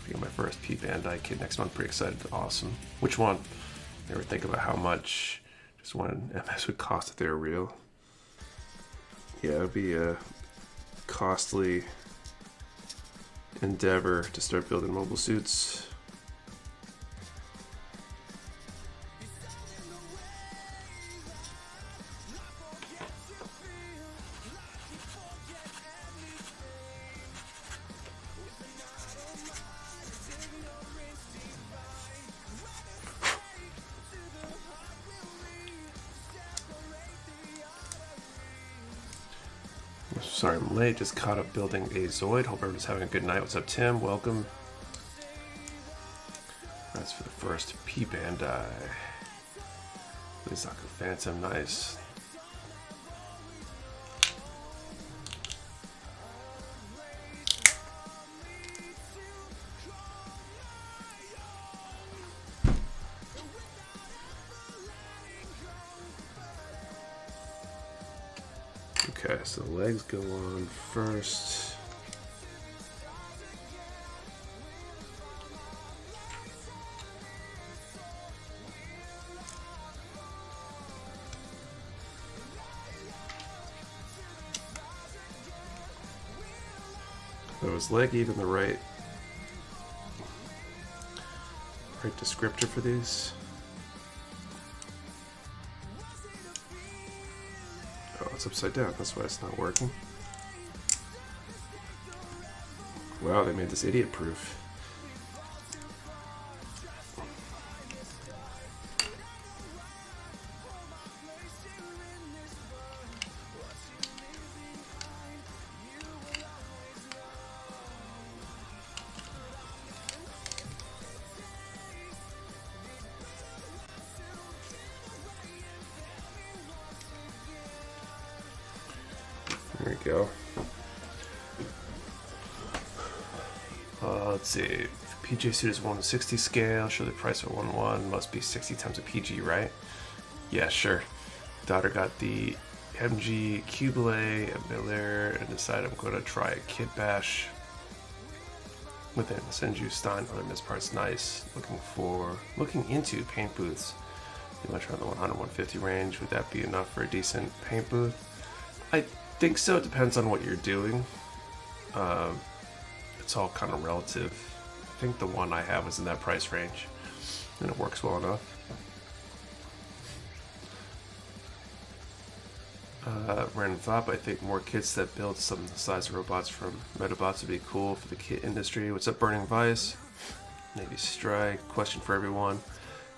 Speaker 1: I get my first P Bandai kit next month. Pretty excited. Awesome. Which one? Never think about how much just one MS would cost if they were real. Yeah, it would be a costly endeavor to start building mobile suits. Sorry I'm late, just caught up building a Zoid. Hope everyone's having a good night. What's up, Tim? Welcome. That's for the first P Bandai. Lizaku Phantom, nice. Okay, so the legs go on first. So is leg even the right descriptor for these? Oh, it's upside down. That's why it's not working. Wow, they made this idiot proof. There we go. Let's see. PJ suit is 1/60 scale. Sure, the price of 1/1 must be 60 times a PG, right? Yeah, sure. Daughter got the MG Cubelay at Miller and decided I'm going to try a kit bash within Senju Stein. Other miss parts, nice. Looking into paint booths. Pretty much around the 100-150 range. Would that be enough for a decent paint booth? I think so. It depends on what you're doing. It's all kind of relative. I think the one I have is in that price range, and it works well enough. Random thought, but I think more kits that build some of the size of robots from Metabots would be cool for the kit industry. What's up, Burning Vice? Navy Strike. Question for everyone.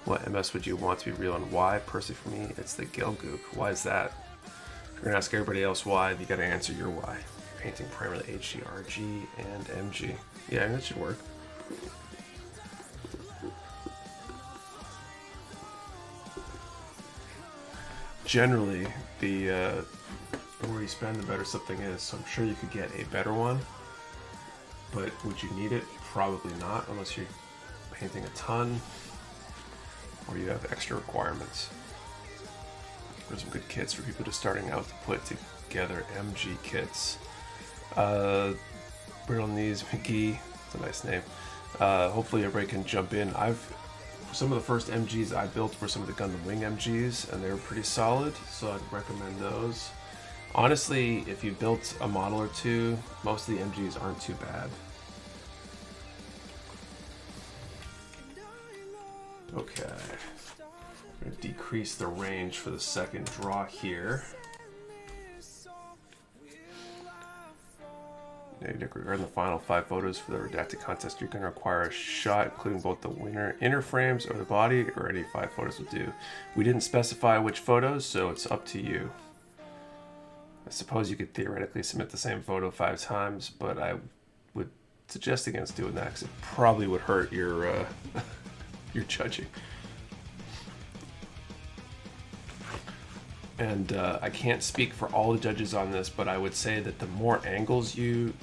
Speaker 1: What MS would you want to be real and why? Personally for me, it's the Gelgook. Why is that? If you're gonna ask everybody else why, you gotta answer your why. Painting primarily HG, RG, and MG. Yeah, that should work. Generally, the more you spend, the better something is. So I'm sure you could get a better one, but would you need it? Probably not, unless you're painting a ton or you have extra requirements. There's some good kits for people just starting out to put together MG kits. Brittle Knees McGee, it's a nice name. Hopefully everybody can jump in. Some of the first MGs I built were some of the Gundam Wing MGs, and they were pretty solid, so I'd recommend those. Honestly, if you built a model or two, most of the MGs aren't too bad. Okay, I'm going to decrease the range for the second draw here. Regarding the final 5 photos for the redacted contest, you're going to require a shot including both the inner frames or the body, or any 5 photos will do. We didn't specify which photos, so it's up to you. I suppose you could theoretically submit the same photo 5 times, but I would suggest against doing that because it probably would hurt your your judging. And I can't speak for all the judges on this, but I would say that the more angles you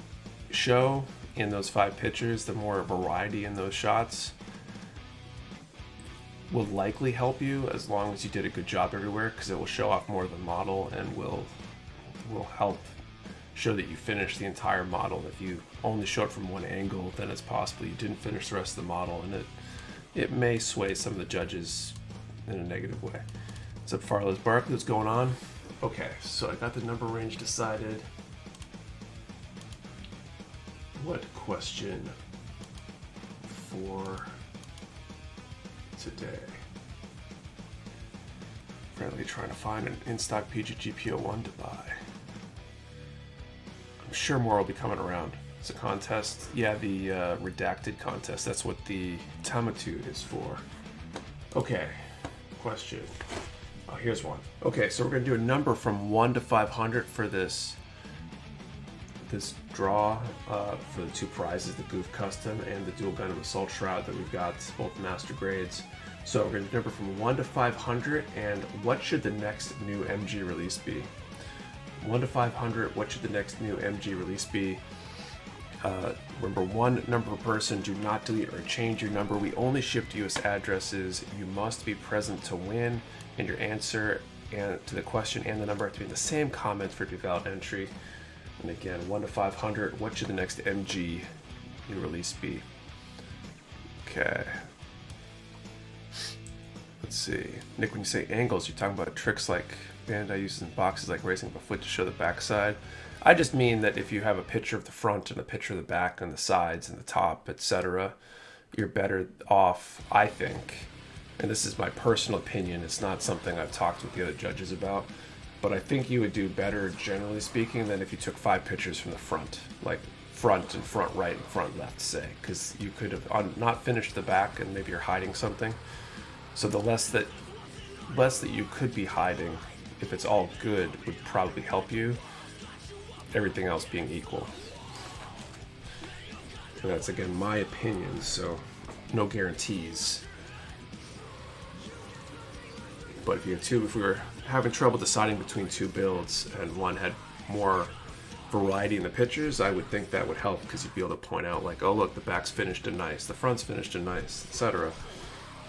Speaker 1: show in those 5 pictures, the more variety in those shots will likely help you, as long as you did a good job everywhere, because it will show off more of the model and will help show that you finished the entire model. If you only show it from one angle, then it's possible you didn't finish the rest of the model, and it may sway some of the judges in a negative way. What's up, Farlow's Barkley? What's going on? Okay, so I got the number range decided. What question for today? Apparently trying to find an in-stock PGGPO1 to buy. I'm sure more will be coming around. It's a contest. Yeah, the redacted contest. That's what the Tamatude is for. Okay, question. Oh, here's one. Okay, so we're going to do a number from 1 to 500 for this draw for the 2 prizes, the Gouf Custom and the Duel Gundam Assault Shroud that we've got, both master grades. So we're going to do a number from 1 to 500, and what should the next new MG release be? 1 to 500, what should the next new MG release be? Remember, 1 number per person. Do not delete or change your number. We only ship to US addresses. You must be present to win, and your answer and to the question and the number have to be in the same comment for it to be valid entry. And again, 1 to 500, what should the next MG new release be? Okay. Let's see. Nick, when you say angles, you're talking about tricks like Bandai uses in boxes, like raising up a foot to show the backside. I just mean that if you have a picture of the front and a picture of the back and the sides and the top, etc., you're better off, I think. And this is my personal opinion. It's not something I've talked with the other judges about. But I think you would do better, generally speaking, than if you took 5 pictures from the front, like front and front right and front left, say, because you could have not finished the back and maybe you're hiding something. So the less that you could be hiding, if it's all good, would probably help you. Everything else being equal. And that's again my opinion, so no guarantees. But if we were having trouble deciding between 2 builds and one had more variety in the pictures, I would think that would help, because you'd be able to point out, like, oh look, the back's finished and nice, the front's finished and nice, etc.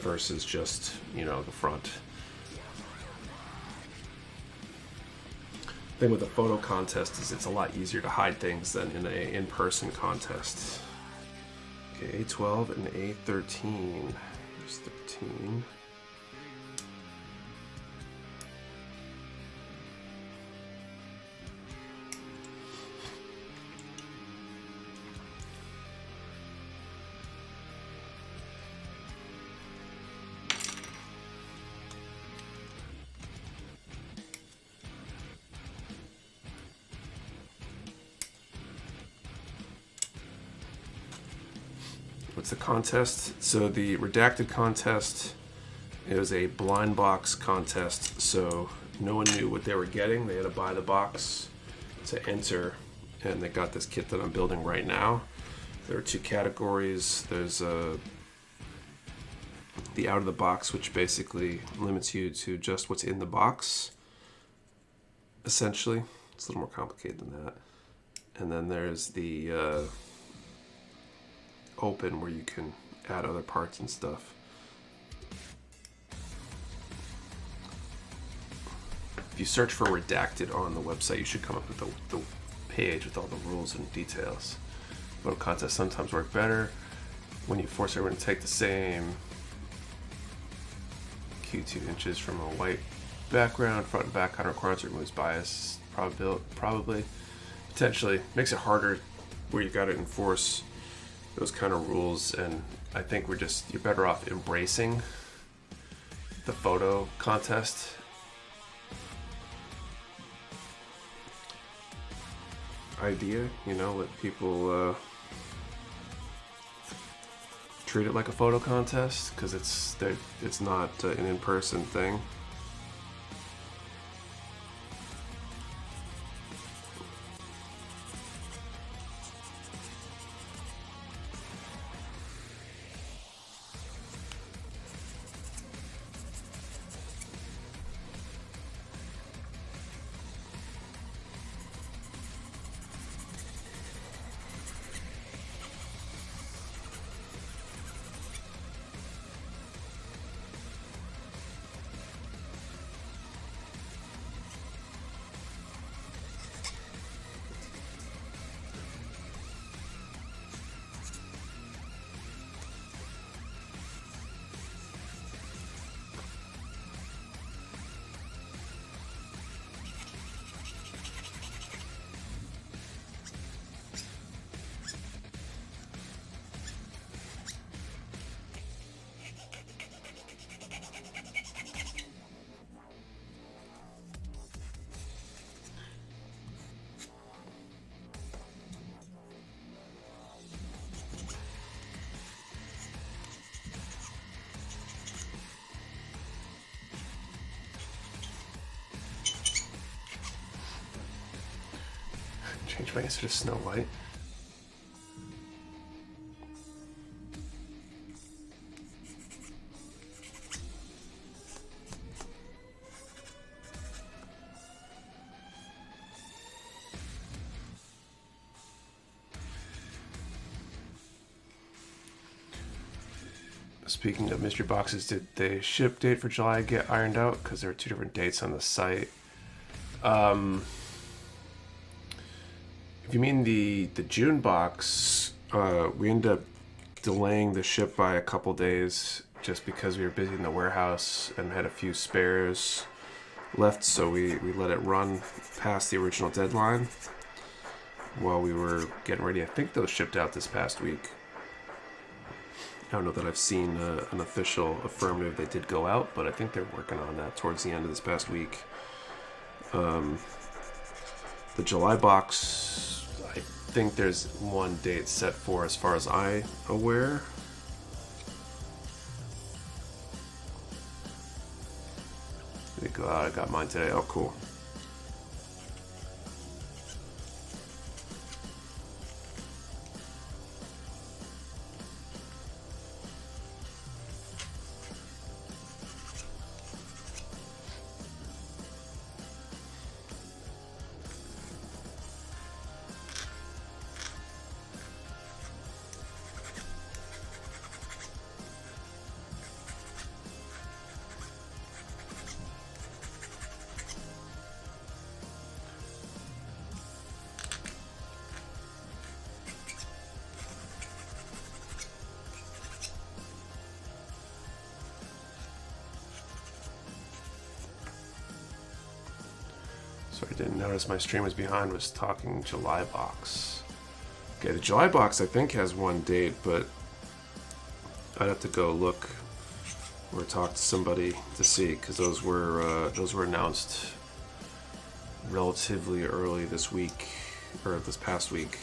Speaker 1: Versus just, you know, the front. The thing with the photo contest is it's a lot easier to hide things than in an in-person contest. Okay, A12 and A13. There's 13. What's the contest? So the redacted contest is a blind box contest, so no one knew what they were getting. They had to buy the box to enter, and they got this kit that I'm building right now. There are 2 categories. There's the out of the box, which basically limits you to just what's in the box, essentially. It's a little more complicated than that. And then there's the open, where you can add other parts and stuff. If you search for redacted on the website, you should come up with the page with all the rules and details. Photo contests sometimes work better when you force everyone to take the same Q2 inches from a white background. Front and back kind of requirements, removes bias, probably. Potentially. Makes it harder where you got to enforce those kind of rules, and I think you're better off embracing the photo contest. Idea, you know, let people treat it like a photo contest, because it's not an in-person thing. Change my answer to Snow White. Speaking of mystery boxes, did the ship date for July get ironed out? Because there are two different dates on the site. If you mean the June box, we ended up delaying the ship by a couple days just because we were busy in the warehouse and had a few spares left, so we let it run past the original deadline while we were getting ready. I think those shipped out this past week. I don't know that I've seen an official affirmative they did go out, but I think they're working on that towards the end of this past week. The July box, I think there's one date set for as far as I'm aware. Did it go out? I got mine today. Oh, cool. So I didn't notice my stream was behind, was talking July box. Okay, the July box I think has one date, but I'd have to go look or talk to somebody to see, because those were announced relatively early this week, or this past week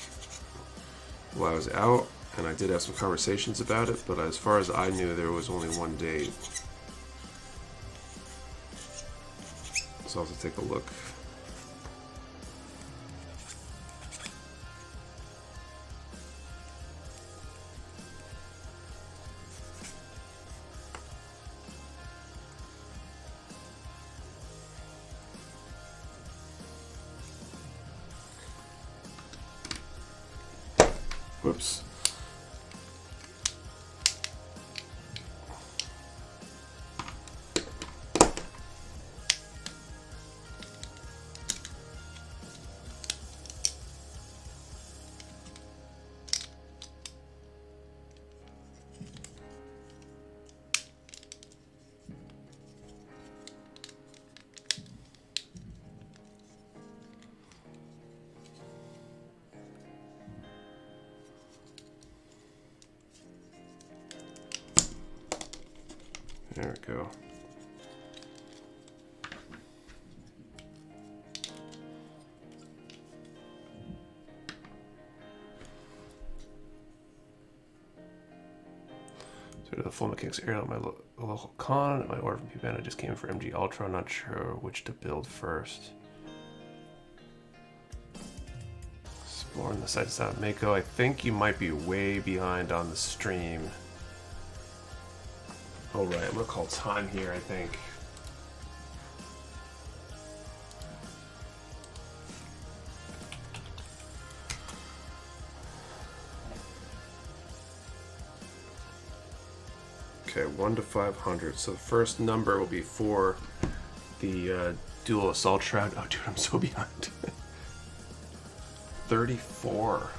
Speaker 1: while I was out, and I did have some conversations about it, but as far as I knew, there was only one date. So I'll have to take a look. Whoops. There we go. So the full mechanics area at my local con. My order from P-Band just came for MG Ultra. I'm not sure which to build first. Exploring the sites out of Mako. I think you might be way behind on the stream. All right, I'm gonna call time here, I think. Okay, 1 to 500. So the first number will be for the Duel Assault Shroud. Oh, dude, I'm so behind. 34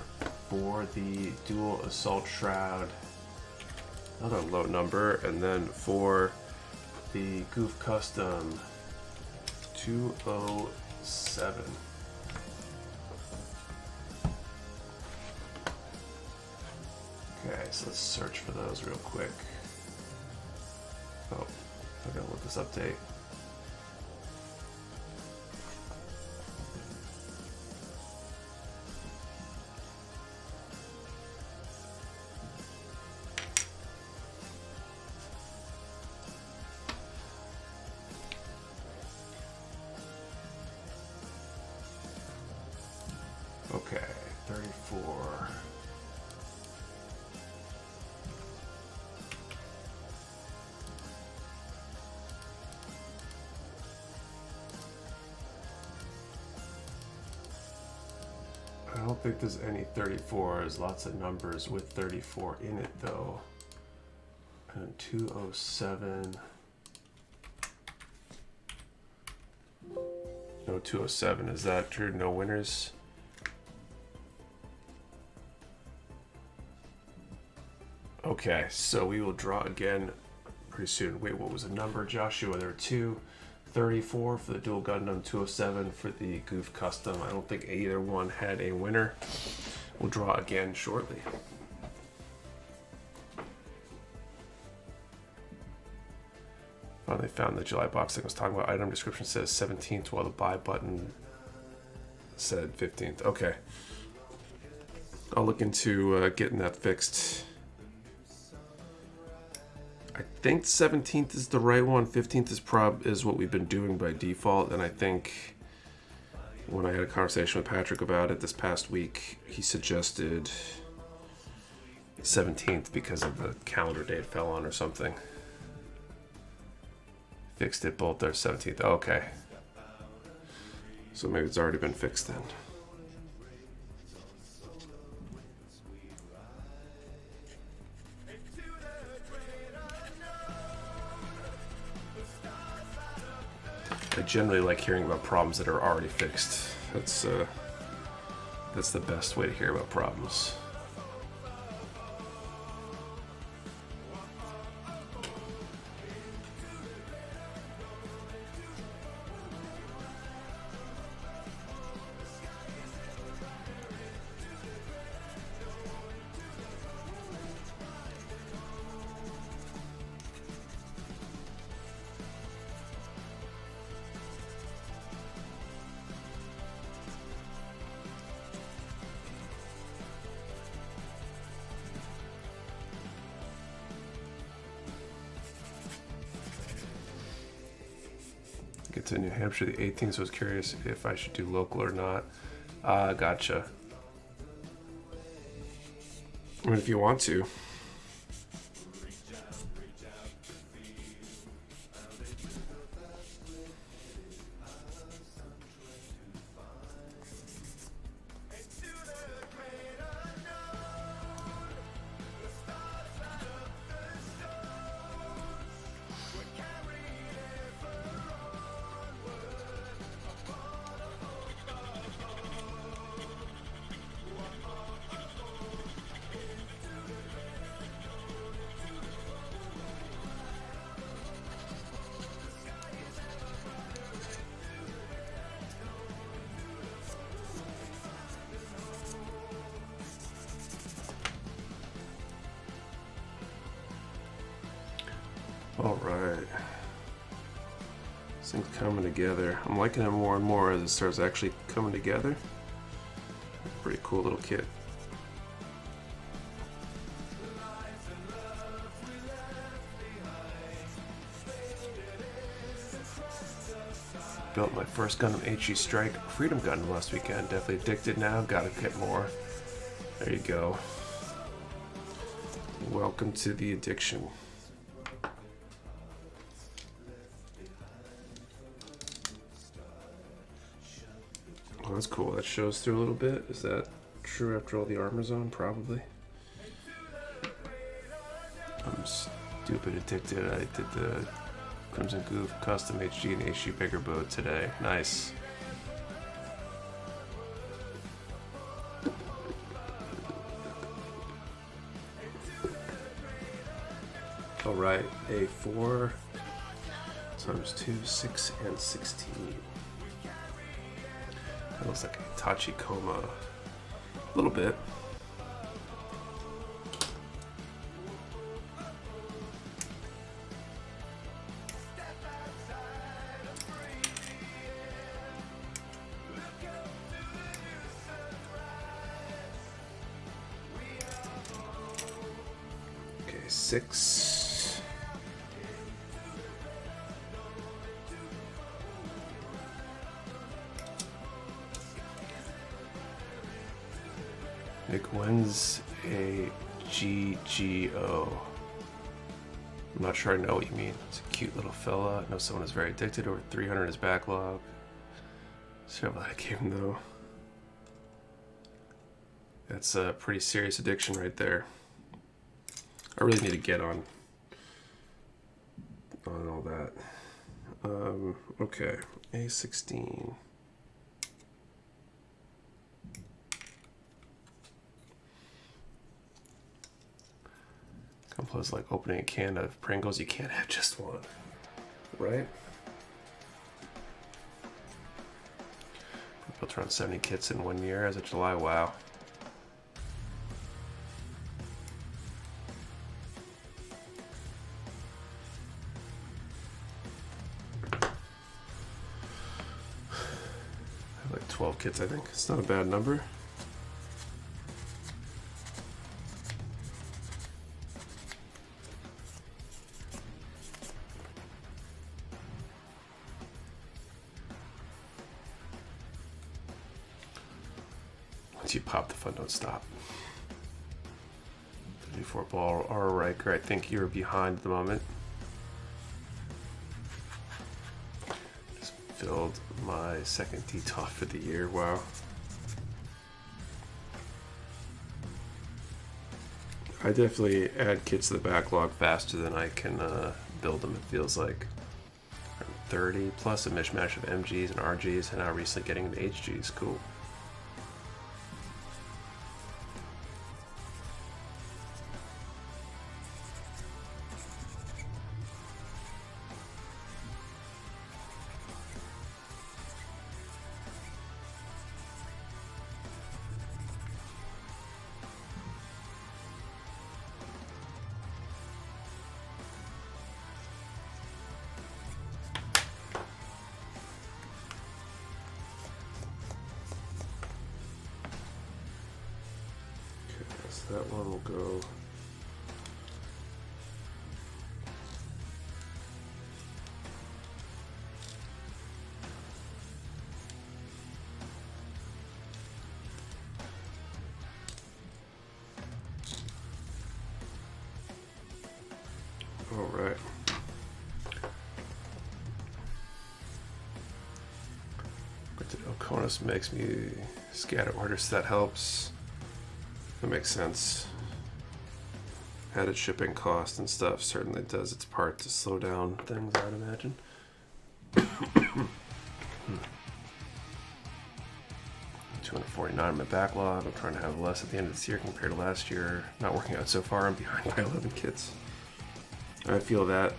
Speaker 1: for the Duel Assault Shroud. Another low number, and then for the Gouf Custom, 207. Okay, so let's search for those real quick. Oh, I gotta look this update. Okay, 34. I don't think there's any 34s. Lots of numbers with 34 in it, though. And 207. No 207. Is that true? No winners? Okay, so we will draw again pretty soon. Wait, what was the number, Joshua? There were 234 for the Duel Gundam, 207 for the Gouf Custom. I don't think either one had a winner. We'll draw again shortly. Finally found the July box thing I was talking about. Item description says 17th while the buy button said 15th. Okay. I'll look into getting that fixed. I think 17th is the right one. 15th is what we've been doing by default, and I think when I had a conversation with Patrick about it this past week, he suggested 17th because of the calendar date fell on or something. Fixed it both there, 17th. Okay. So maybe it's already been fixed then. I generally like hearing about problems that are already fixed. That's the best way to hear about problems. Get to New Hampshire the 18th, so I was curious if I should do local or not. Gotcha. I mean, if you want to. All right. This thing's coming together. I'm liking it more and more as it starts actually coming together. Pretty cool little kit. Built my first Gundam HE Strike Freedom Gundam last weekend. Definitely addicted now. Gotta get more. There you go. Welcome to the addiction. Oh, that's cool. That shows through a little bit. Is that true after all the armor's on? Probably. I'm stupid addicted. I did the Crimson Gouf Custom HG and HG Bigger Boat today. Nice. All right, A4 times 2, 6, and 16. That looks like a Tachikoma. A little bit. Okay, 6. Like, when's a GGO? I'm not sure I know what you mean. It's a cute little fella. I know someone is very addicted. Over 300 in his backlog. See how that game though. That's a pretty serious addiction right there. I really need to get on all that. Okay, A16. Compose like opening a can of Pringles. You can't have just one, right? Built around 70 kits in 1 year as of July. Wow. I have like 12 kits, I think. It's not a bad number. Once you pop, the fun don't stop. 34 ball or Riker. I think you're behind at the moment. Just filled my second DTOF for the year. Wow. I definitely add kits to the backlog faster than I can build them, it feels like. 30 plus a mishmash of MGs and RGs, and now recently getting into HGs. Cool. That one will go. All right. But the Oconus makes me scatter orders. That helps. That makes sense. Added shipping cost and stuff certainly does its part to slow down things, I'd imagine. 249 in my backlog. I'm trying to have less at the end of this year compared to last year. Not working out so far. I'm behind by 11 kits. I feel that. I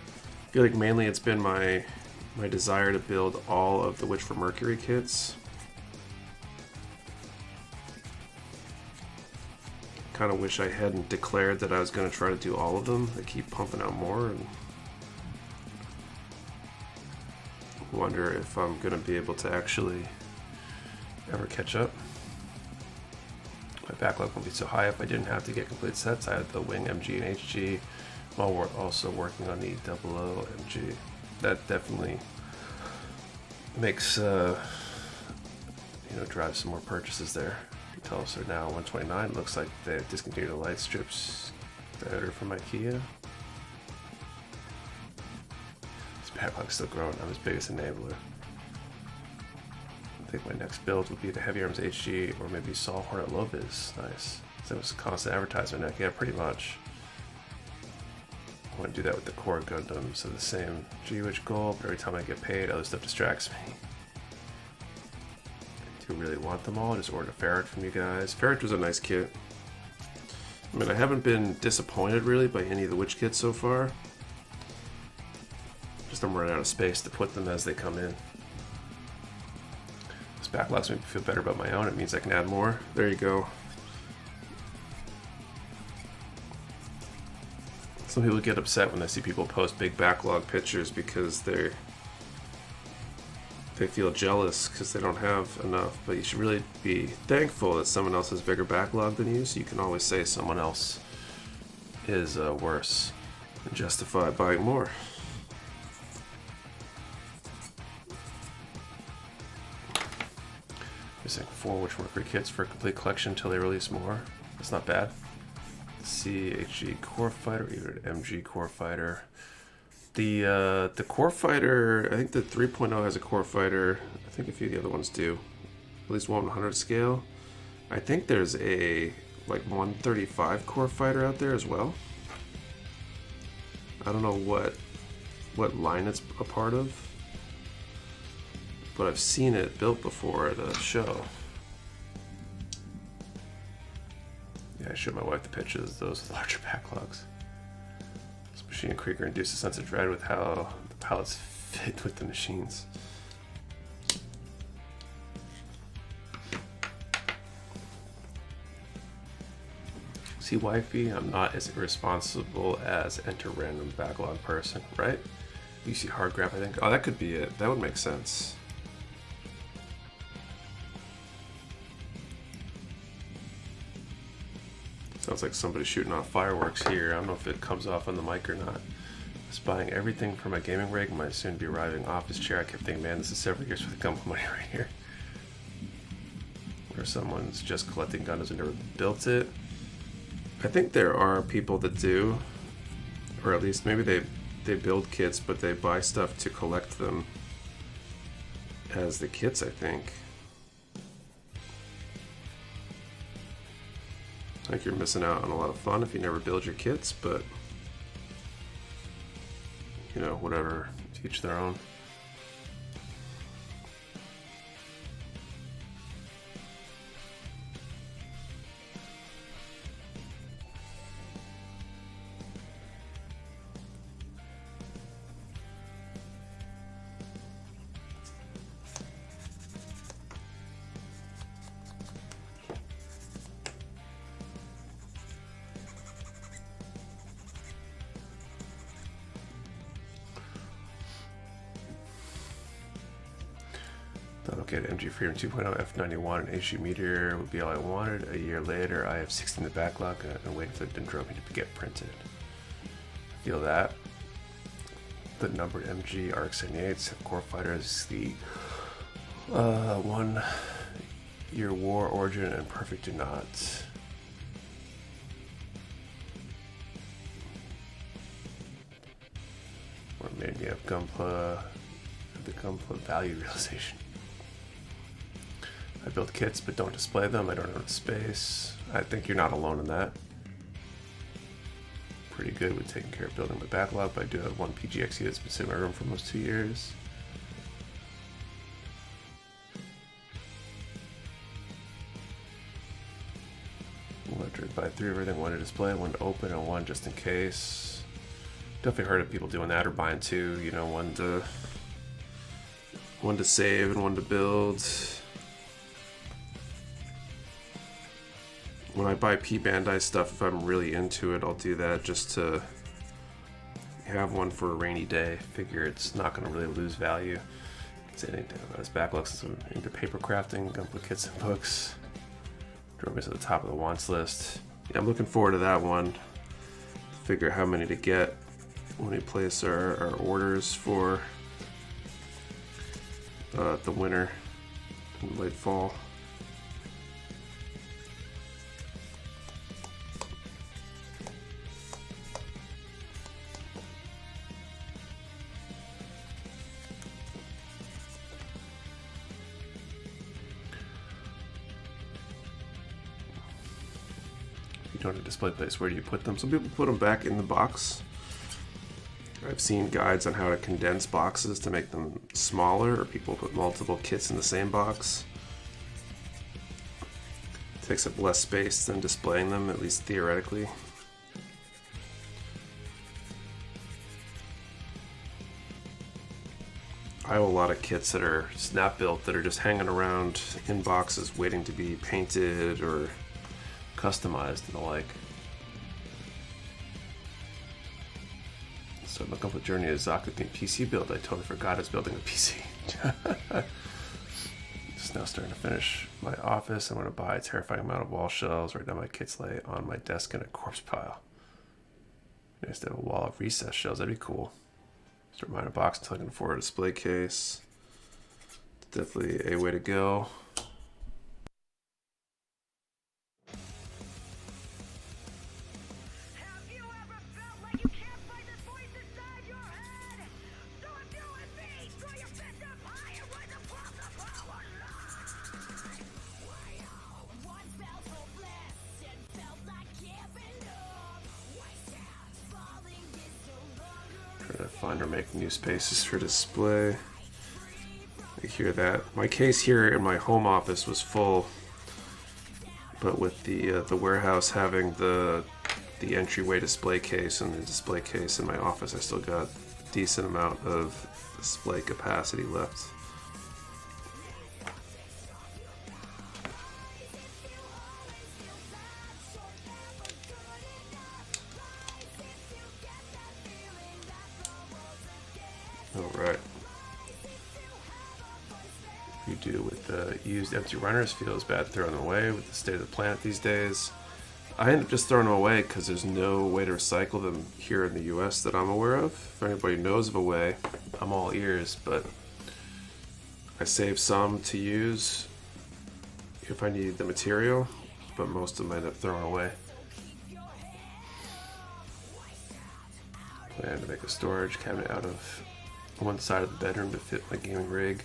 Speaker 1: feel like mainly it's been my desire to build all of the Witch for Mercury kits. Kind of wish I hadn't declared that I was going to try to do all of them. They keep pumping out more, and wonder if I'm going to be able to actually ever catch up. My backlog won't be so high if I didn't have to get complete sets. I had the Wing MG and HG while we're also working on the 00 MG. That definitely makes drive some more purchases there. Tell us they're now 129. Looks like they discontinued the light strips that are from IKEA. This backlog's still growing. I'm his biggest enabler. I think my next build would be the Heavy Arms HG or maybe Saw Hornet Lovis. Nice. That was a constant advertisement neck. Yeah, pretty much. I want to do that with the core Gundam. So the same G-Witch goal, but every time I get paid, other stuff distracts me. Do you really want them all? Just ordered a Ferret from you guys. Ferret was a nice kit. I mean, I haven't been disappointed really by any of the Witch kits so far. Just I'm running out of space to put them as they come in. This backlogs make me feel better about my own. It means I can add more. There you go. Some people get upset when they see people post big backlog pictures because they feel jealous because they don't have enough, but you should really be thankful that someone else has bigger backlog than you, so you can always say someone else is worse and justify buying more. Missing 4 Witch Mercury kits for a complete collection until they release more. That's not bad. CHG Core Fighter, even MG Core Fighter. The Core Fighter, I think the 3.0 has a Core Fighter. I think a few of the other ones do. At least 100 scale. I think there's a like 135 Core Fighter out there as well. I don't know what line it's a part of, but I've seen it built before at a show. Yeah, I showed my wife the pictures, those with larger backlogs. This machine Krieger induced a sense of dread with how the pallets fit with the machines. See, wifey, I'm not as irresponsible as enter random backlog person, right? You see hard grab, I think. Oh, that could be it. That would make sense. Sounds like somebody's shooting off fireworks here. I don't know if it comes off on the mic or not. Just buying everything for my gaming rig, my soon be arriving office chair. I kept thinking, man, this is several years for the Gundam money right here. Where someone's just collecting Gundams and never built it. I think there are people that do, or at least maybe they build kits, but they buy stuff to collect them as the kits, I think. I think you're missing out on a lot of fun if you never build your kits, but you know, whatever, to each their own. Okay, the MG Freedom 2.0 F91 and HG Meteor would be all I wanted. A year later, I have 16 in the backlog and waiting for the Dendrobium to get printed. I feel that. The numbered MG RX-78s have Core Fighters, the 1 year war origin and perfect do not. Or maybe have Gunpla, the Gunpla value realization. I build kits but don't display them. I don't have space. I think you're not alone in that. Pretty good with taking care of building my backlog, but I do have one PGXE that's been sitting in my room for almost 2 years. One to buy 3 of everything, 1 to display, 1 to open, and 1 just in case. Definitely heard of people doing that or buying 2, you know, one to save and 1 to build. When I buy P-Bandai stuff, if I'm really into it, I'll do that just to have 1 for a rainy day. Figure it's not going to really lose value. Say anything about his backlog since I'm into paper crafting, Gunpla kits and books. Drove me to the top of the wants list. Yeah, I'm looking forward to that one. Figure how many to get when we place our orders for the winter and late fall. A display place, where do you put them? Some people put them back in the box. I've seen guides on how to condense boxes to make them smaller, or people put multiple kits in the same box. It takes up less space than displaying them, at least theoretically. I have a lot of kits that are snap built that are just hanging around in boxes waiting to be painted or customized and the like. So my Gunpla journey is Zakuthin PC build. I totally forgot I was building a PC. Just now starting to finish my office. I'm going to buy a terrifying amount of wall shelves. Right now my kits lay on my desk in a corpse pile. Nice to have a wall of recess shelves. That'd be cool. Start buying a box until I can afford a display case. Definitely a way to go. find or make new spaces for display. You hear that? My case here in my home office was full, but with the warehouse having the entryway display case and the display case in my office, I still got a decent amount of display capacity left. Alright. You do with the used empty runners, feels bad throwing them away with the state of the planet these days. I end up just throwing them away because there's no way to recycle them here in the US that I'm aware of. If anybody knows of a way, I'm all ears, but I save some to use if I need the material, but most of them I end up throwing away. Plan to make a storage cabinet out of one side of the bedroom to fit my gaming rig,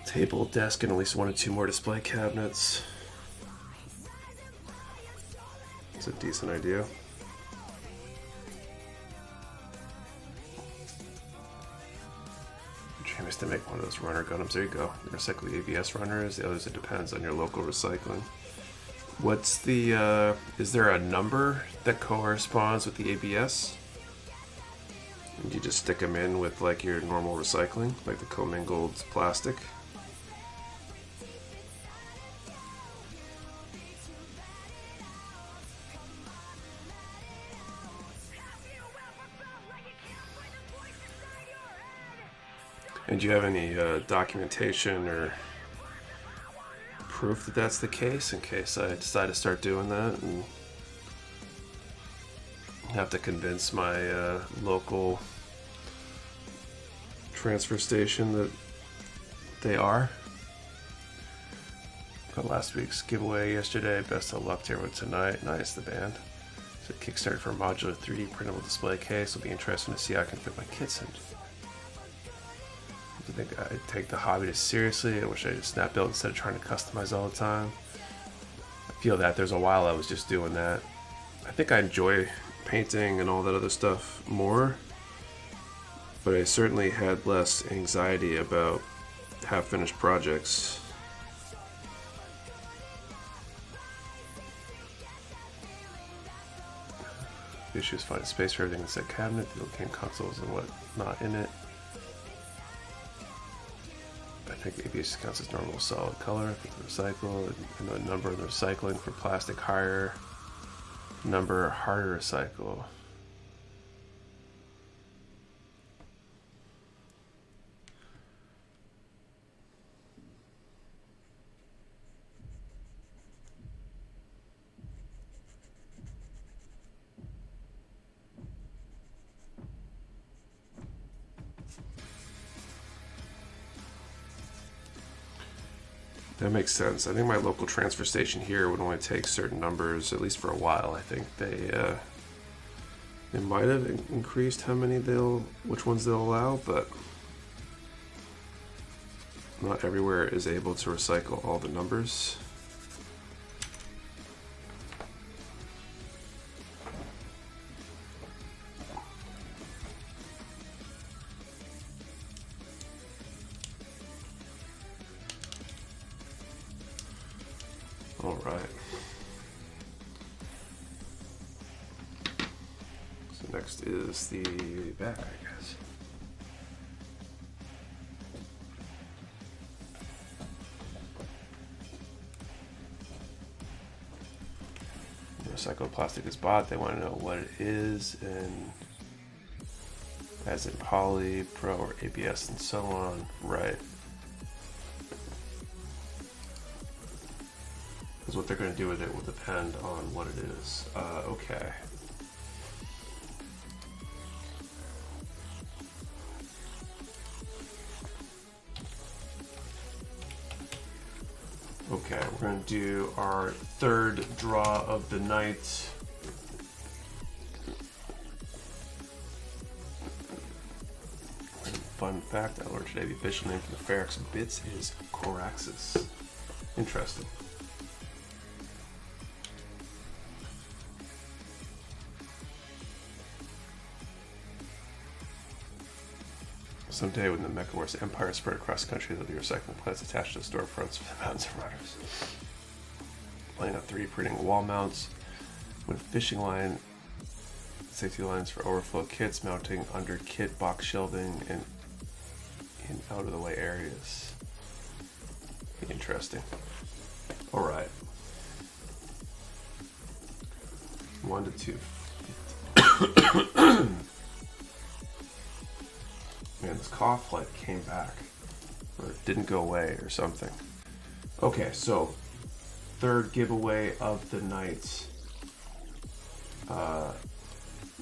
Speaker 1: table, desk, and at least 1 or 2 more display cabinets. It's a decent idea. Dream is to make one of those runner Gundams. There you go. You recycle the ABS runners. The others, it depends on your local recycling. What's the, is there a number that corresponds with the ABS? And you just stick them in with like your normal recycling, like the commingled plastic. And do you have any documentation or proof that that's the case, in case I decide to start doing that and have to convince my local transfer station that they are? Got last week's giveaway yesterday. Best of luck to everyone tonight. Nice, the band. So Kickstarter for a modular 3D printable display case. Will be interesting to see how I can fit my kits in. I think I take the hobby this seriously. I wish I just snap built instead of trying to customize all the time. I feel that there's a while I was just doing that. I think I enjoy painting and all that other stuff more, but I certainly had less anxiety about half-finished projects. The issue is finding space for everything in the set cabinet, the game consoles and what not in it. I think ABS counts as normal solid color for the recycle, and the number of the recycling for plastic higher, number harder recycle. That makes sense. I think my local transfer station here would only take certain numbers, at least for a while. I think they might have increased how many which ones they'll allow, but not everywhere is able to recycle all the numbers. Alright. So next is the back, I guess. Recycled plastic is bought. They want to know what it is, and as in poly, pro, or ABS, and so on. Right. Because what they're going to do with it will depend on what it is. Okay. Okay, we're going to do our third draw of the night. Fun fact, I learned today the official name for the Ferrex bits is Coraxis. Interesting. Someday when the Mecha Warehouse empire spread across the country, there'll be recycling plants attached to the storefronts for the mountains and runners. Laying out 3D printing wall mounts with fishing line, safety lines for overflow kits, mounting under kit box shelving and in out of the way areas. Interesting. All right. 1 to 2. Man, this cough like came back, or it didn't go away or something. Okay, so third giveaway of the night.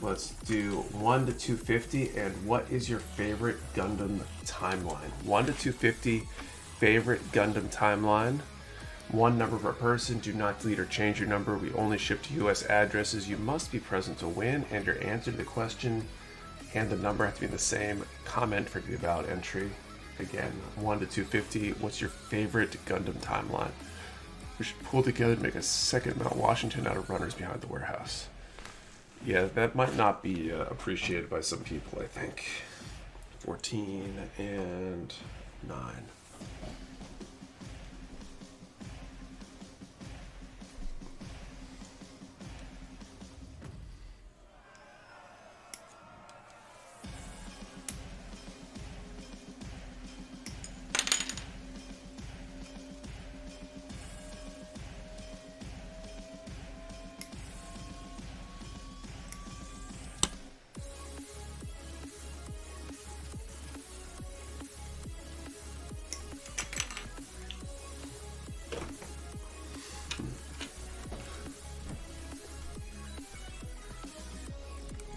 Speaker 1: Let's do 1 to 250. And what is your favorite Gundam timeline? 1 to 250 favorite Gundam timeline. One number per person. Do not delete or change your number. We only ship to US addresses. You must be present to win, and your answer to the question and the number have to be the same. Comment for the about entry. Again, 1 to 250. What's your favorite Gundam timeline? We should pull together to make a second Mount Washington out of runners behind the warehouse. Yeah, that might not be appreciated by some people, I think. 14 and 9.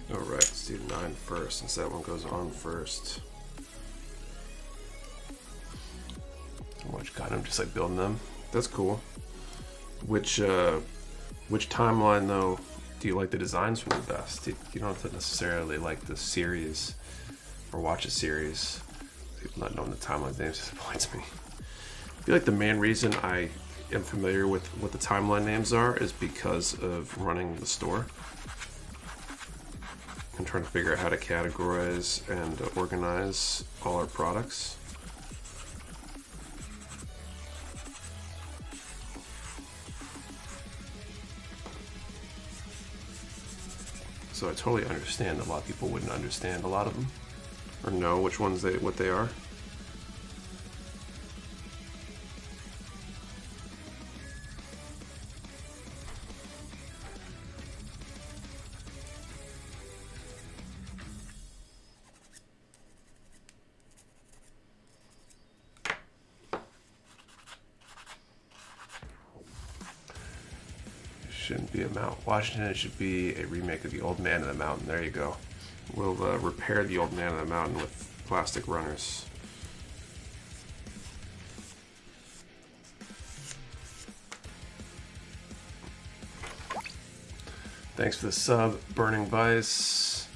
Speaker 1: Alright, let's do 9 first, since that one goes on first. Watch Gundam, just like building them. That's cool. Which timeline though do you like the designs from the best? You don't have to necessarily like the series or watch a series. People not knowing the timeline names disappoints me. I feel like the main reason I am familiar with what the timeline names are is because of running the store. I'm trying to figure out how to categorize and organize all our products. So I totally understand a lot of people wouldn't understand a lot of them or know which ones what they are. Shouldn't be a Mount Washington, it should be a remake of The Old Man of the Mountain. There you go. We'll repair The Old Man of the Mountain with plastic runners. Thanks for the sub, Burning Vice.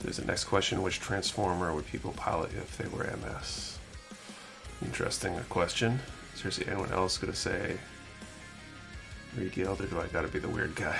Speaker 1: There's a next question. Which Transformer would people pilot if they were MS? Interesting question. Seriously, anyone else gonna say Reguild, or do I gotta be the weird guy?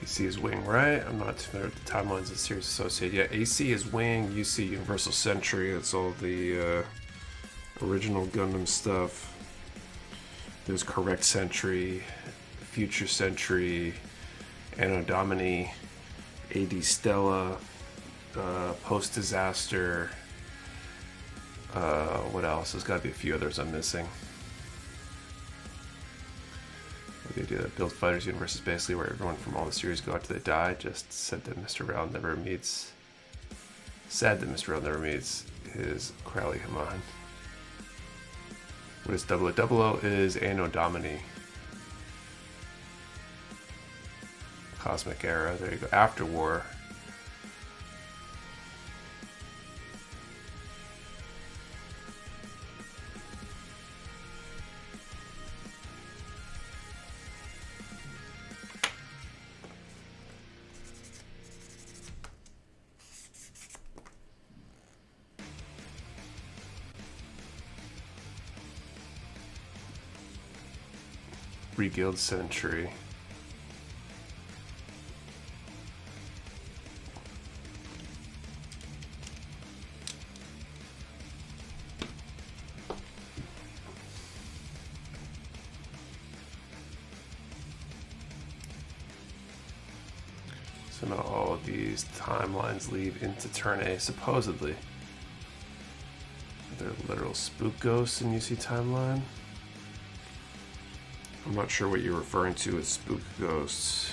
Speaker 1: AC is wing, right? I'm not familiar with the timelines of series associated. Yeah, AC is wing, UC Universal Century. That's all the original Gundam stuff. There's Correct Century, Future Century, Anno Domini, AD Stella, Post Disaster. What else? There's got to be a few others I'm missing. They do that. Build Fighters universe is basically where everyone from all the series go out till they die. Just said that Mr. Rail never meets. Sad that Mr. Rail never meets his Crowley Haman. What is 0000 is Anno Domini. Cosmic Era. There you go. After War. Re-Guild Century. So now all of these timelines lead into turn A, supposedly. They're literal spook ghosts in UC timeline. I'm not sure what you're referring to as spook ghosts.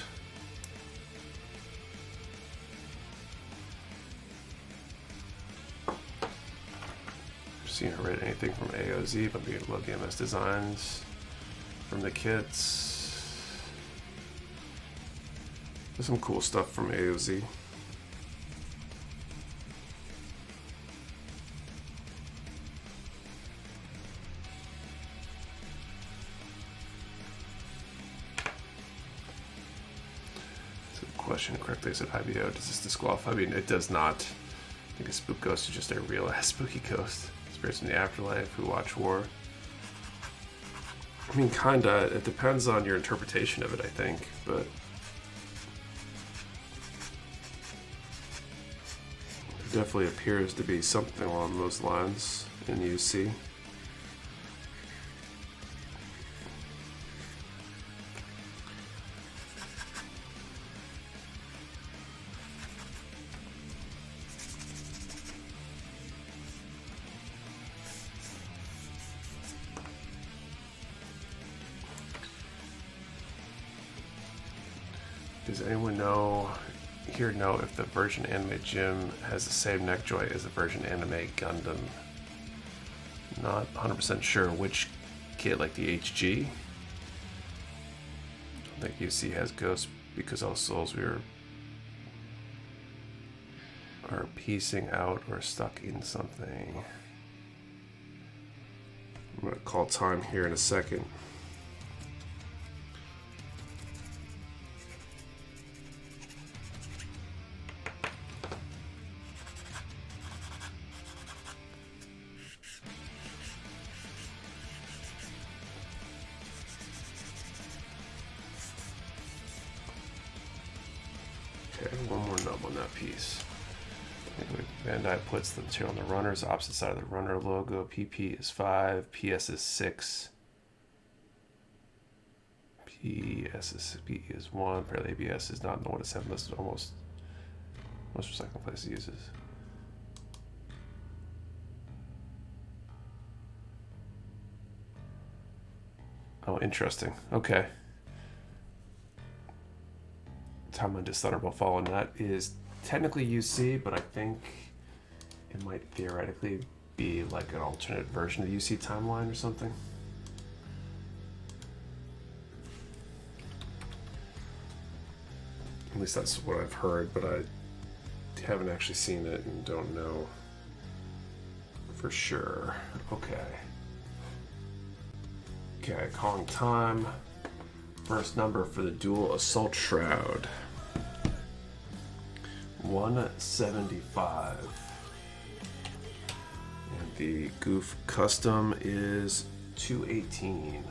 Speaker 1: Seen or read anything from AOZ, but we love the MS designs from the kits. There's some cool stuff from AOZ. Question correctly, I said IBO. Does this disqualify? I mean, it does not. I think a spook ghost is just a real ass spooky ghost. Spirits from the afterlife who watch war. I mean, kinda. It depends on your interpretation of it, I think, but it definitely appears to be something along those lines in UC. Does anyone know if the version anime Gym has the same neck joint as the version anime Gundam? Not 100% sure which kit, like the HG. I don't think UC has Ghost because all souls we are piecing out or stuck in something. I'm gonna call time here in a second. One more nub on that piece. Bandai puts the material on the runners, opposite side of the runner logo. PP is 5, PS is 6. PSSP is 1. Apparently ABS is not known as 7. This is almost most recycling places uses. Oh, interesting. Okay. Timeline Dis Thunderbolt Fallen. That is technically UC, but I think it might theoretically be like an alternate version of the UC timeline or something. At least that's what I've heard, but I haven't actually seen it and don't know for sure. Okay. Okay, calling time. First number for the Duel Assault Shroud. 175. And the Gouf custom is 218.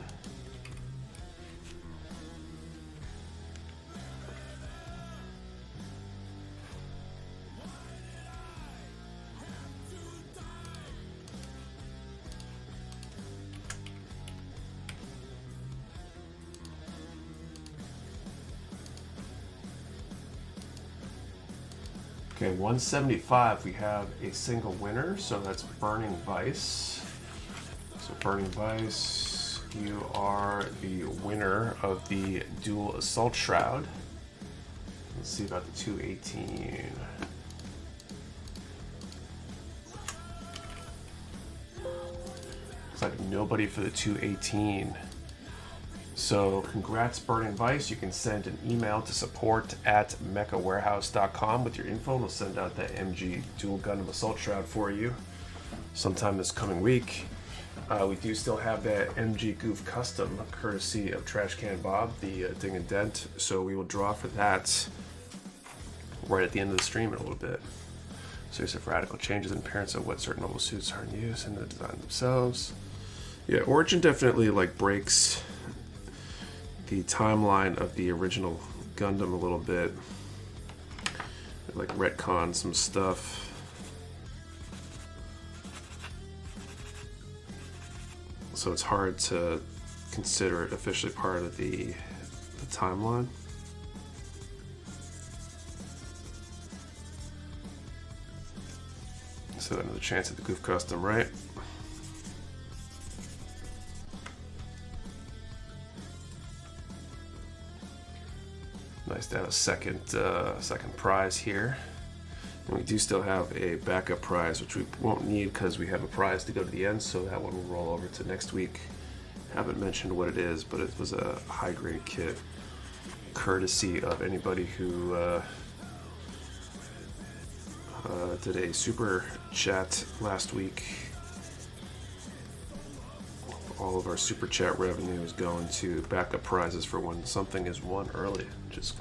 Speaker 1: Okay, 175, we have a single winner, so that's Burning Vice. So Burning Vice, you are the winner of the Duel Assault Shroud. Let's see about the 218. Looks like nobody for the 218. So congrats, Burning Vice. You can send an email to support@mechawarehouse.com with your info. We'll send out that MG Dual Gundam Assault Shroud for you sometime this coming week. We do still have that MG Gouf custom, courtesy of Trash Can Bob, the Ding and Dent. So we will draw for that right at the end of the stream in a little bit. Series of radical changes in appearance of what certain mobile suits are in use and the design themselves. Yeah, Origin definitely like breaks the timeline of the original Gundam a little bit. It, like retcon some stuff. So it's hard to consider it officially part of the timeline. So another chance at the Gouf custom, right? Nice to have a second prize here. And we do still have a backup prize, which we won't need because we have a prize to go to the end, so that one will roll over to next week. Haven't mentioned what it is, but it was a high-grade kit, courtesy of anybody who did a super chat last week. All of our super chat revenue is going to backup prizes for when something is won early. Just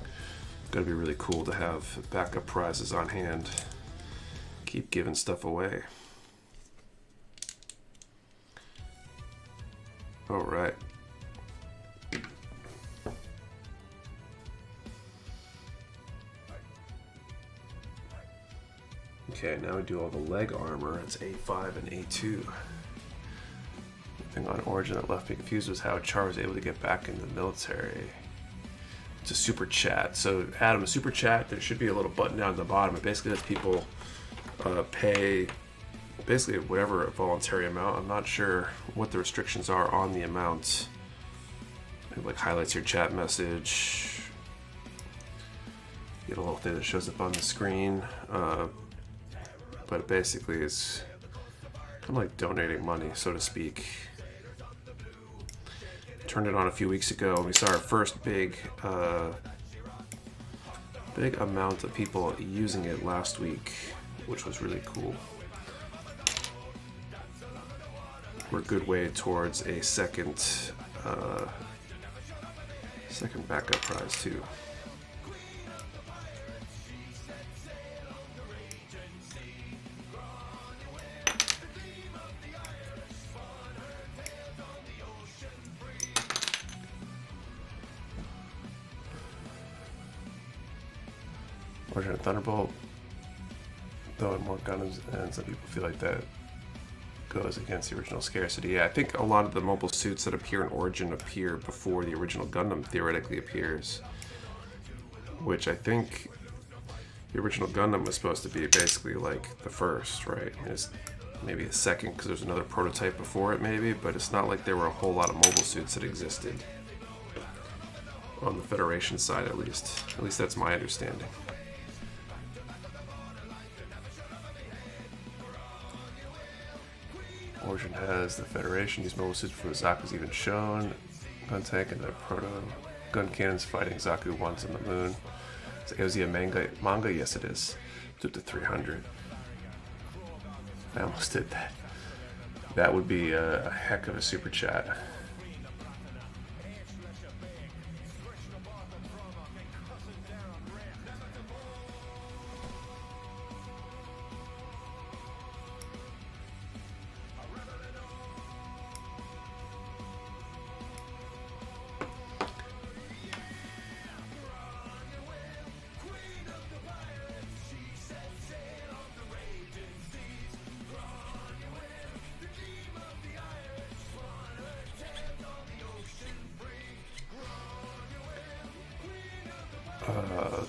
Speaker 1: going to be really cool to have backup prizes on hand. Keep giving stuff away. All right. Okay, now we do all the leg armor. It's A5 and A2. Thing on Origin that left me confused was how Char was able to get back into the military. It's a super chat. So Adam, a super chat, there should be a little button down at the bottom. It basically lets people pay basically whatever voluntary amount. I'm not sure what the restrictions are on the amount. It like highlights your chat message. You get a little thing that shows up on the screen. But it basically is kind of like donating money, so to speak. Turned it on a few weeks ago, and we saw our first big amount of people using it last week, which was really cool. We're a good way towards a second backup prize too. Origin of Thunderbolt, though more Gundams, and some people feel like that goes against the original scarcity. Yeah, I think a lot of the mobile suits that appear in Origin appear before the original Gundam theoretically appears, which I think the original Gundam was supposed to be basically like the first, right? It's maybe a second because there's another prototype before it maybe, but it's not like there were a whole lot of mobile suits that existed on the Federation side at least. At least that's my understanding. Origin has the Federation. These mobile suits for Zaku's even shown. Gun tank and the proto gun cannons fighting Zaku once on the moon. Is it a manga? Yes, it is. It's up to 300. I almost did that. That would be a heck of a super chat.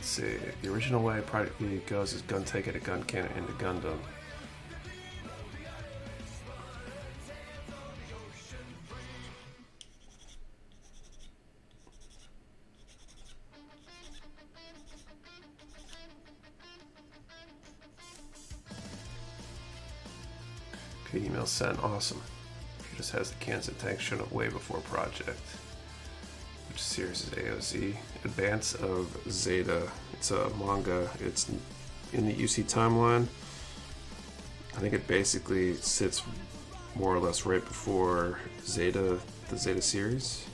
Speaker 1: Let's see. The original way Periodically goes is gun take it a gun cannon into Gundam. Okay, email sent. Awesome. He just has the cans and tanks shown up way before project. Which series is AOZ? Advance of Zeta. It's a manga. It's in the UC timeline. I think it basically sits more or less right before Zeta, the Zeta series.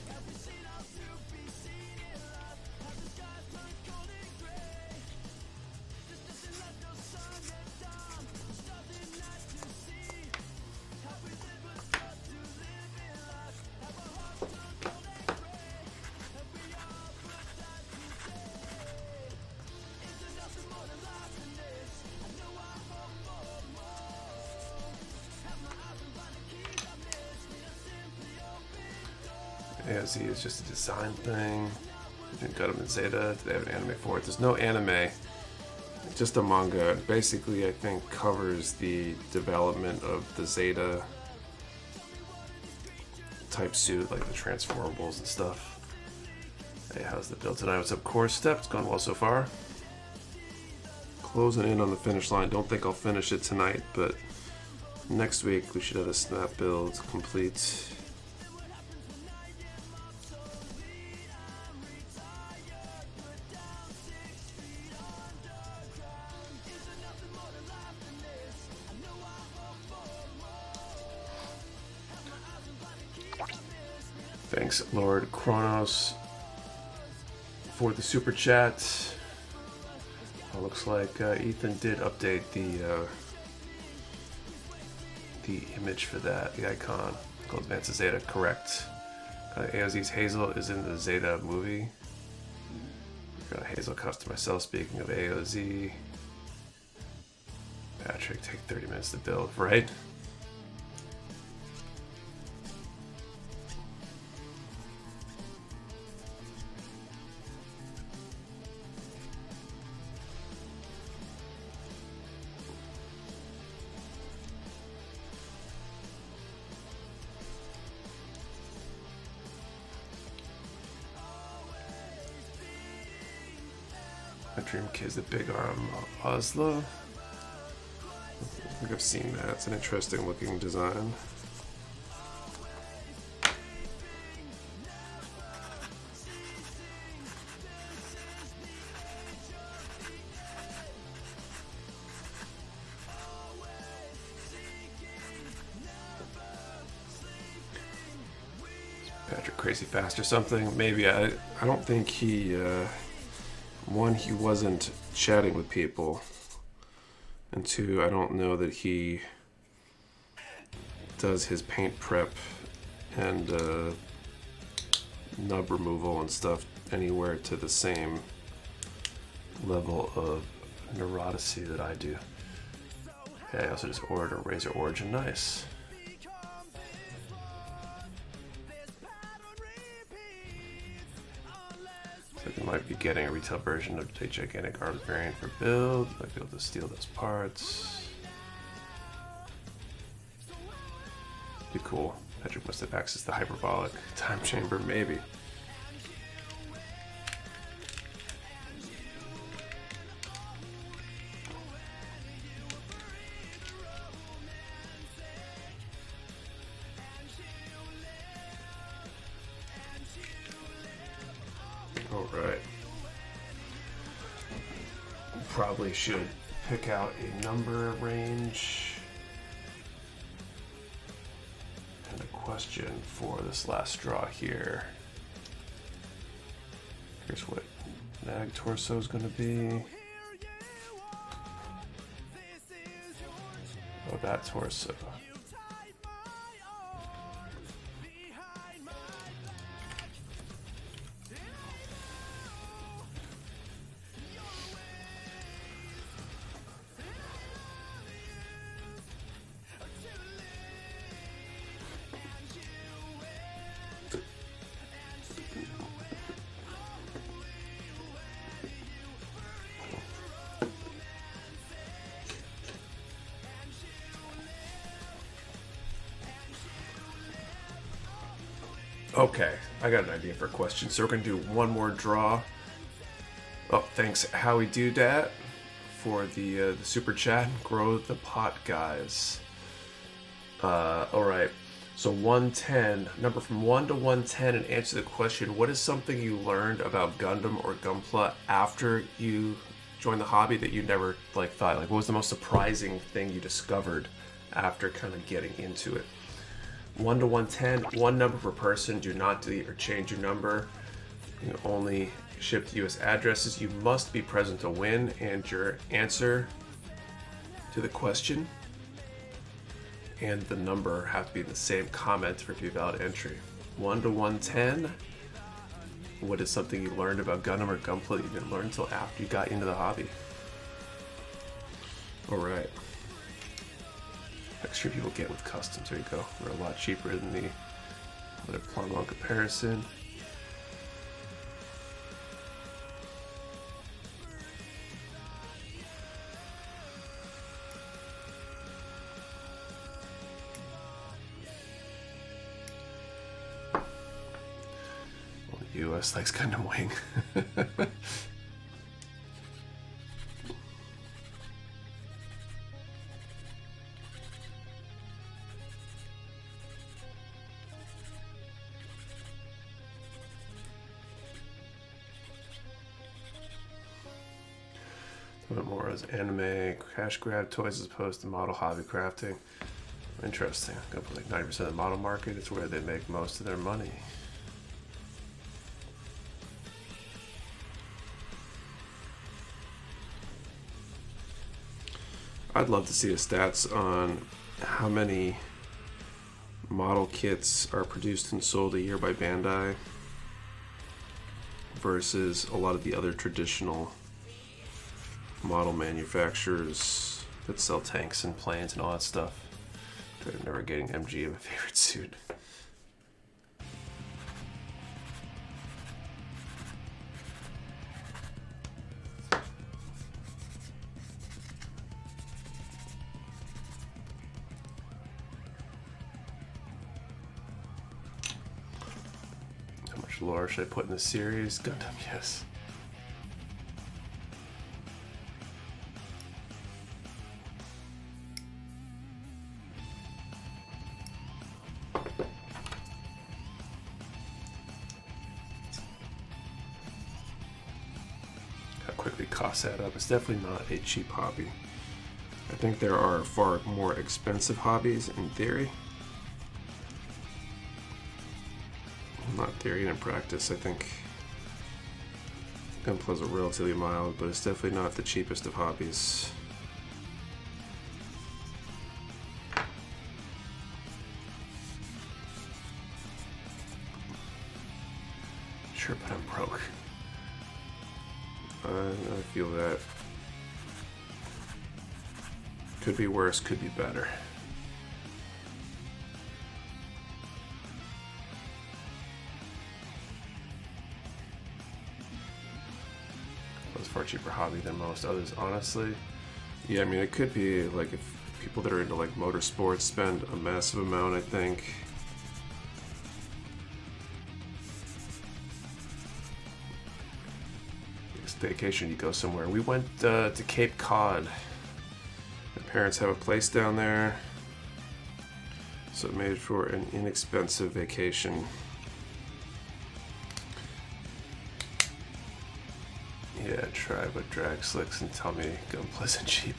Speaker 1: AOZ is just a design thing. Gundam and Zeta, do they have an anime for it? There's no anime, just a manga. Basically, I think covers the development of the Zeta type suit, like the transformables and stuff. Hey, how's the build tonight? What's up, Course Step? It's gone well so far. Closing in on the finish line. Don't think I'll finish it tonight, but next week we should have a snap build complete. Thanks, Lord Kronos, for the super chat. Looks like Ethan did update the image for that, the icon. Called Advance of Zeta, correct. AOZ's Hazel is in the Zeta movie. Got a Hazel custom myself. Speaking of AOZ, Patrick, take 30 minutes to build, right? My dream kid's the big arm Oslo. I think I've seen that. It's an interesting looking design. Patrick crazy fast or something? Maybe. I don't think he one, he wasn't chatting with people, and two, I don't know that he does his paint prep and nub removal and stuff anywhere to the same level of neuroticy that I do. Okay, I also just ordered a Razor Origin. Nice. You might be getting a retail version of a gigantic arms variant for build. Might be able to steal those parts. Be cool. Patrick must have accessed the hyperbolic time chamber, maybe. Alright. Probably should pick out a number range and a question for this last draw here. Here's what Nag Torso is going to be. Oh, that torso. Okay, I got an idea for a question. So we're gonna do one more draw. Oh, thanks Howie Doodat for the super chat. Grow the pot, guys. All right. So 110, number from 1 to 110, and answer the question: what is something you learned about Gundam or Gunpla after you joined the hobby that you never thought? Like, what was the most surprising thing you discovered after kind of getting into it? 1 to 110, one number per person. Do not delete or change your number. You can only ship to U.S. addresses. You must be present to win, and your answer to the question and the number have to be in the same comment for it to be valid entry. 1 to 110. What is something you learned about Gundam or Gunpla that you didn't learn until after you got into the hobby? Alright. Extra people get with customs. There you go. They're a lot cheaper than the other Plumon comparison. US likes Gundam Wing. A bit more as anime, cash grab toys as opposed to model hobby crafting. Interesting. Gonna put like 90% of the model market. It's where they make most of their money. I'd love to see the stats on how many model kits are produced and sold a year by Bandai versus a lot of the other traditional model manufacturers that sell tanks and planes and all that stuff. I'm never getting MG in my favorite suit. Lore should I put in the series? Gundam, yes. How quickly costs add up. It's definitely not a cheap hobby. I think there are far more expensive hobbies in theory. Not theory and in practice. I think Gunpla is relatively mild, but it's definitely not the cheapest of hobbies. Sure, but I'm broke. I feel that. Could be worse, could be better. Far cheaper hobby than most others, honestly. Yeah, I mean, it could be like if people that are into like motorsports spend a massive amount, I think. Next vacation, you go somewhere. We went to Cape Cod. My parents have a place down there, so it made for an inexpensive vacation. Yeah, try but drag slicks and tell me Gunpla isn't cheap.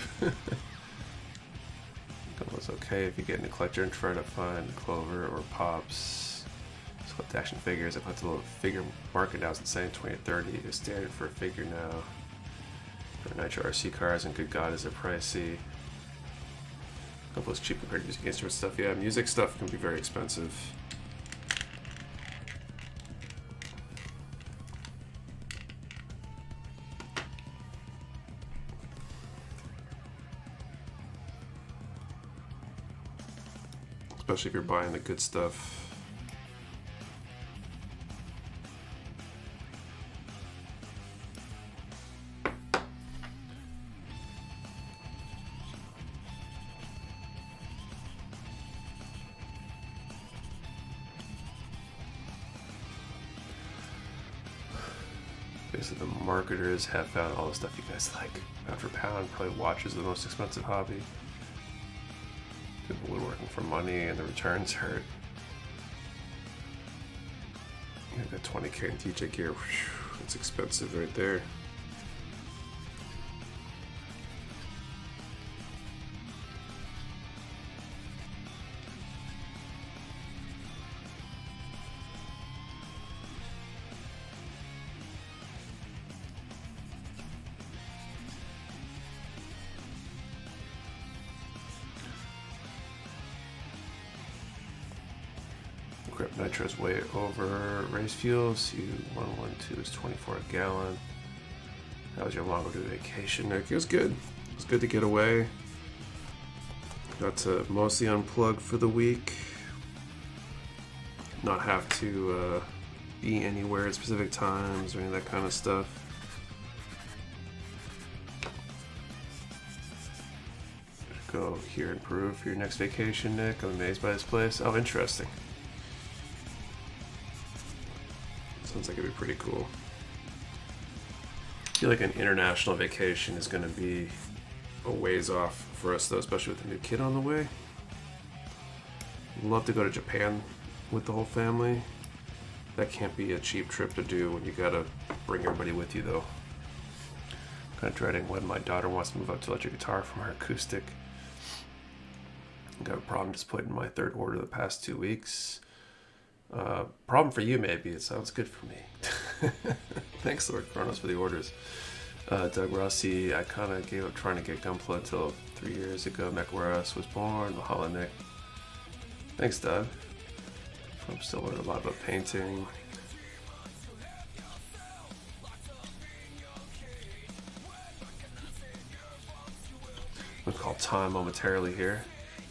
Speaker 1: Gunpla's okay if you get into collector and try to find Clover or Pops. Just collect action figures. I put the little figure market now. It's insane. 20 or 30 is standard for a figure now. For Nitro RC cars, and good God, is it pricey. Gunpla's cheap compared to music instrument stuff. Yeah, music stuff can be very expensive. Especially if you're buying the good stuff. So the marketers have found all the stuff you guys like. Pound for pound, probably watches the most expensive hobby. People woodworking for money and the returns hurt. You got 20K in DJ gear. Whew, that's expensive right there. Grip nitro's way over race fuel. CU112 is 24 a gallon. How was your long overdue vacation, Nick? It was good. It was good to get away. Got to mostly unplug for the week. Not have to be anywhere at specific times or any of that kind of stuff. Go here in Peru for your next vacation, Nick. I'm amazed by this place. Oh, interesting. Sounds like it'd be pretty cool. I feel like an international vacation is going to be a ways off for us, though, especially with the new kid on the way. I'd love to go to Japan with the whole family. That can't be a cheap trip to do when you gotta bring everybody with you, though. Kind of dreading when my daughter wants to move up to electric guitar from her acoustic. Got a problem displayed in my third order the past 2 weeks. Problem for you, maybe. It sounds good for me. Thanks, Lord Kronos, for the orders. Doug Rossi, I kind of gave up trying to get Gunpla until 3 years ago. Mecha Warehouse was born. Mahalo, Nick. Thanks, Doug. I'm still learning a lot about painting. We'll call time momentarily here.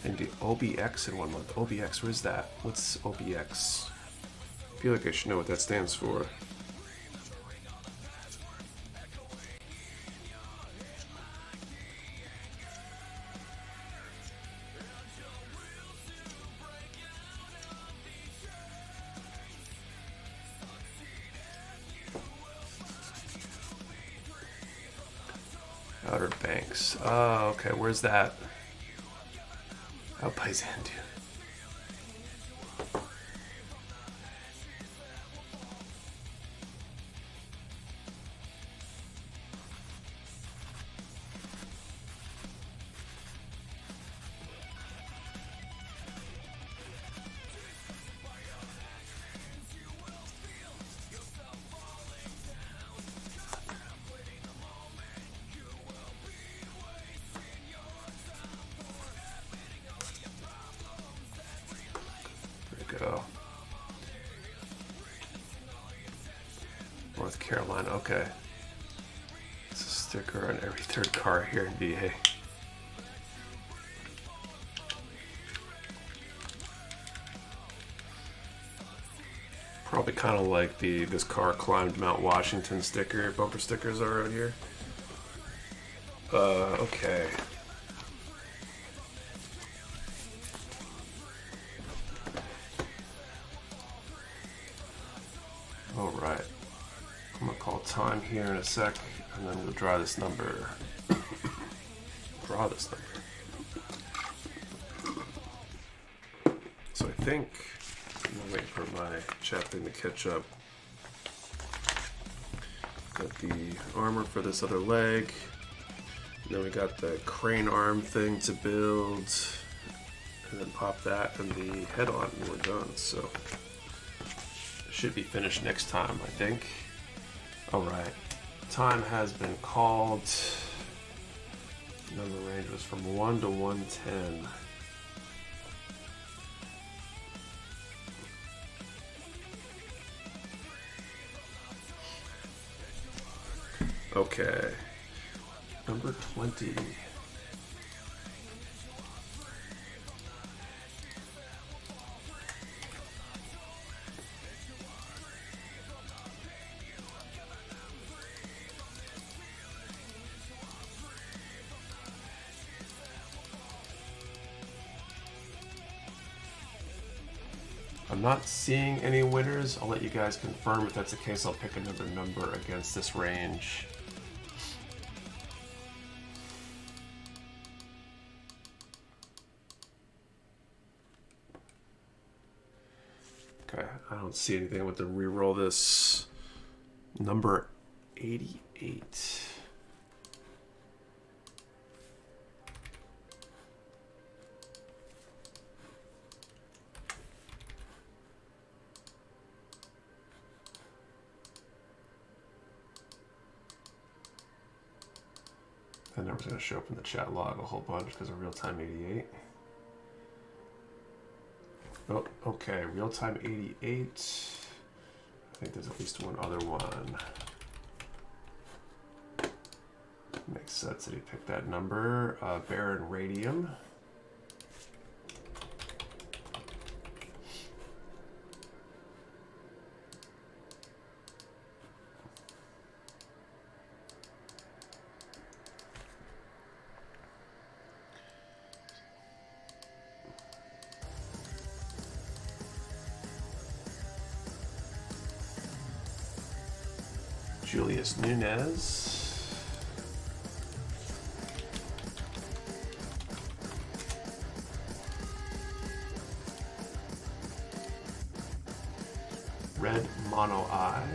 Speaker 1: And do OBX in 1 month. OBX, what is that? What's OBX? I feel like I should know what that stands for. Outer Banks. Oh, okay. Where's that? Out by Zandu. Go. North Carolina, okay. It's a sticker on every third car here in VA. Probably kind of like this car climbed Mount Washington sticker, bumper stickers are out here. Okay. Alright, I'm gonna call time here in a sec, and then we'll draw this number. Draw this number. So I think, I'm gonna wait for my chat thing to catch up. Got the armor for this other leg, and then we got the crane arm thing to build, and then pop that and the head on, and we're done, so. Should be finished next time, I think. Alright. Time has been called. Number range was from 1 to 110. Okay. Number 20. I'm not seeing any winners. I'll let you guys confirm. If that's the case, I'll pick another number against this range. Okay, I don't see anything. I'm going to re-roll this. Number 88. That number's going to show up in the chat log a whole bunch because of real-time 88. Oh, okay, real-time 88. I think there's at least one other one. Makes sense that he picked that number. Baron Radium. Julius Nunez. Red Mono Eye.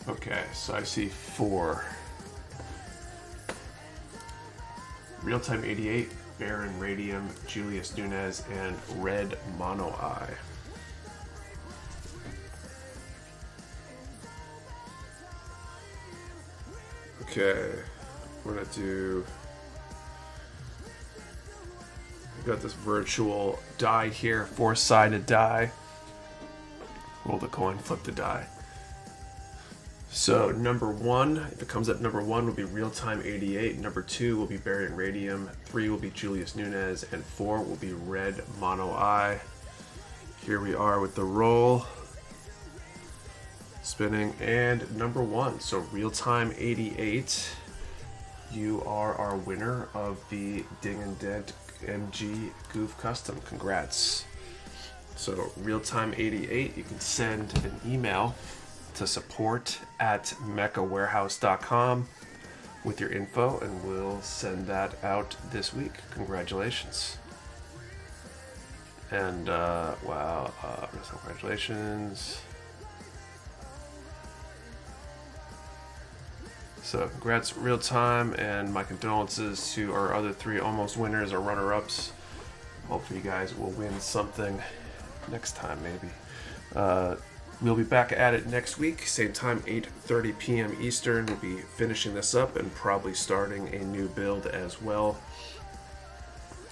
Speaker 1: Okay, so I see 4. Real-time 88, Baron Radium, Julius Nunez, and Red Mono Eye. Okay, we're gonna do. We got this virtual die here, 4-sided die. Roll the coin, flip the die. So number 1, if it comes up number 1 will be Real-Time 88, number 2 will be Baron Radium, 3 will be Julius Nunez, and 4 will be Red Mono Eye. Here we are with the roll. Spinning, and number 1, so Real-Time 88, you are our winner of the Ding and Dent MG Gouf Custom. Congrats. So Real-Time 88, you can send an email to support@mechawarehouse.com with your info, and we'll send that out this week. Congratulations. And wow, congratulations. So congrats, Real Time, and my condolences to our other 3 almost winners or runner-ups. Hopefully you guys will win something next time, maybe. We'll be back at it next week, same time, 8:30 p.m. Eastern. We'll be finishing this up and probably starting a new build as well.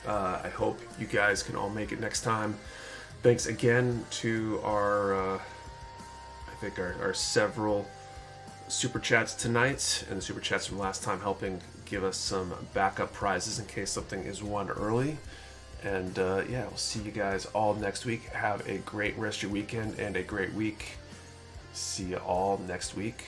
Speaker 1: I hope you guys can all make it next time. Thanks again to our, I think our several super chats tonight and the super chats from last time, helping give us some backup prizes in case something is won early. And yeah, we'll see you guys all next week. Have a great rest of your weekend and a great week. See you all next week.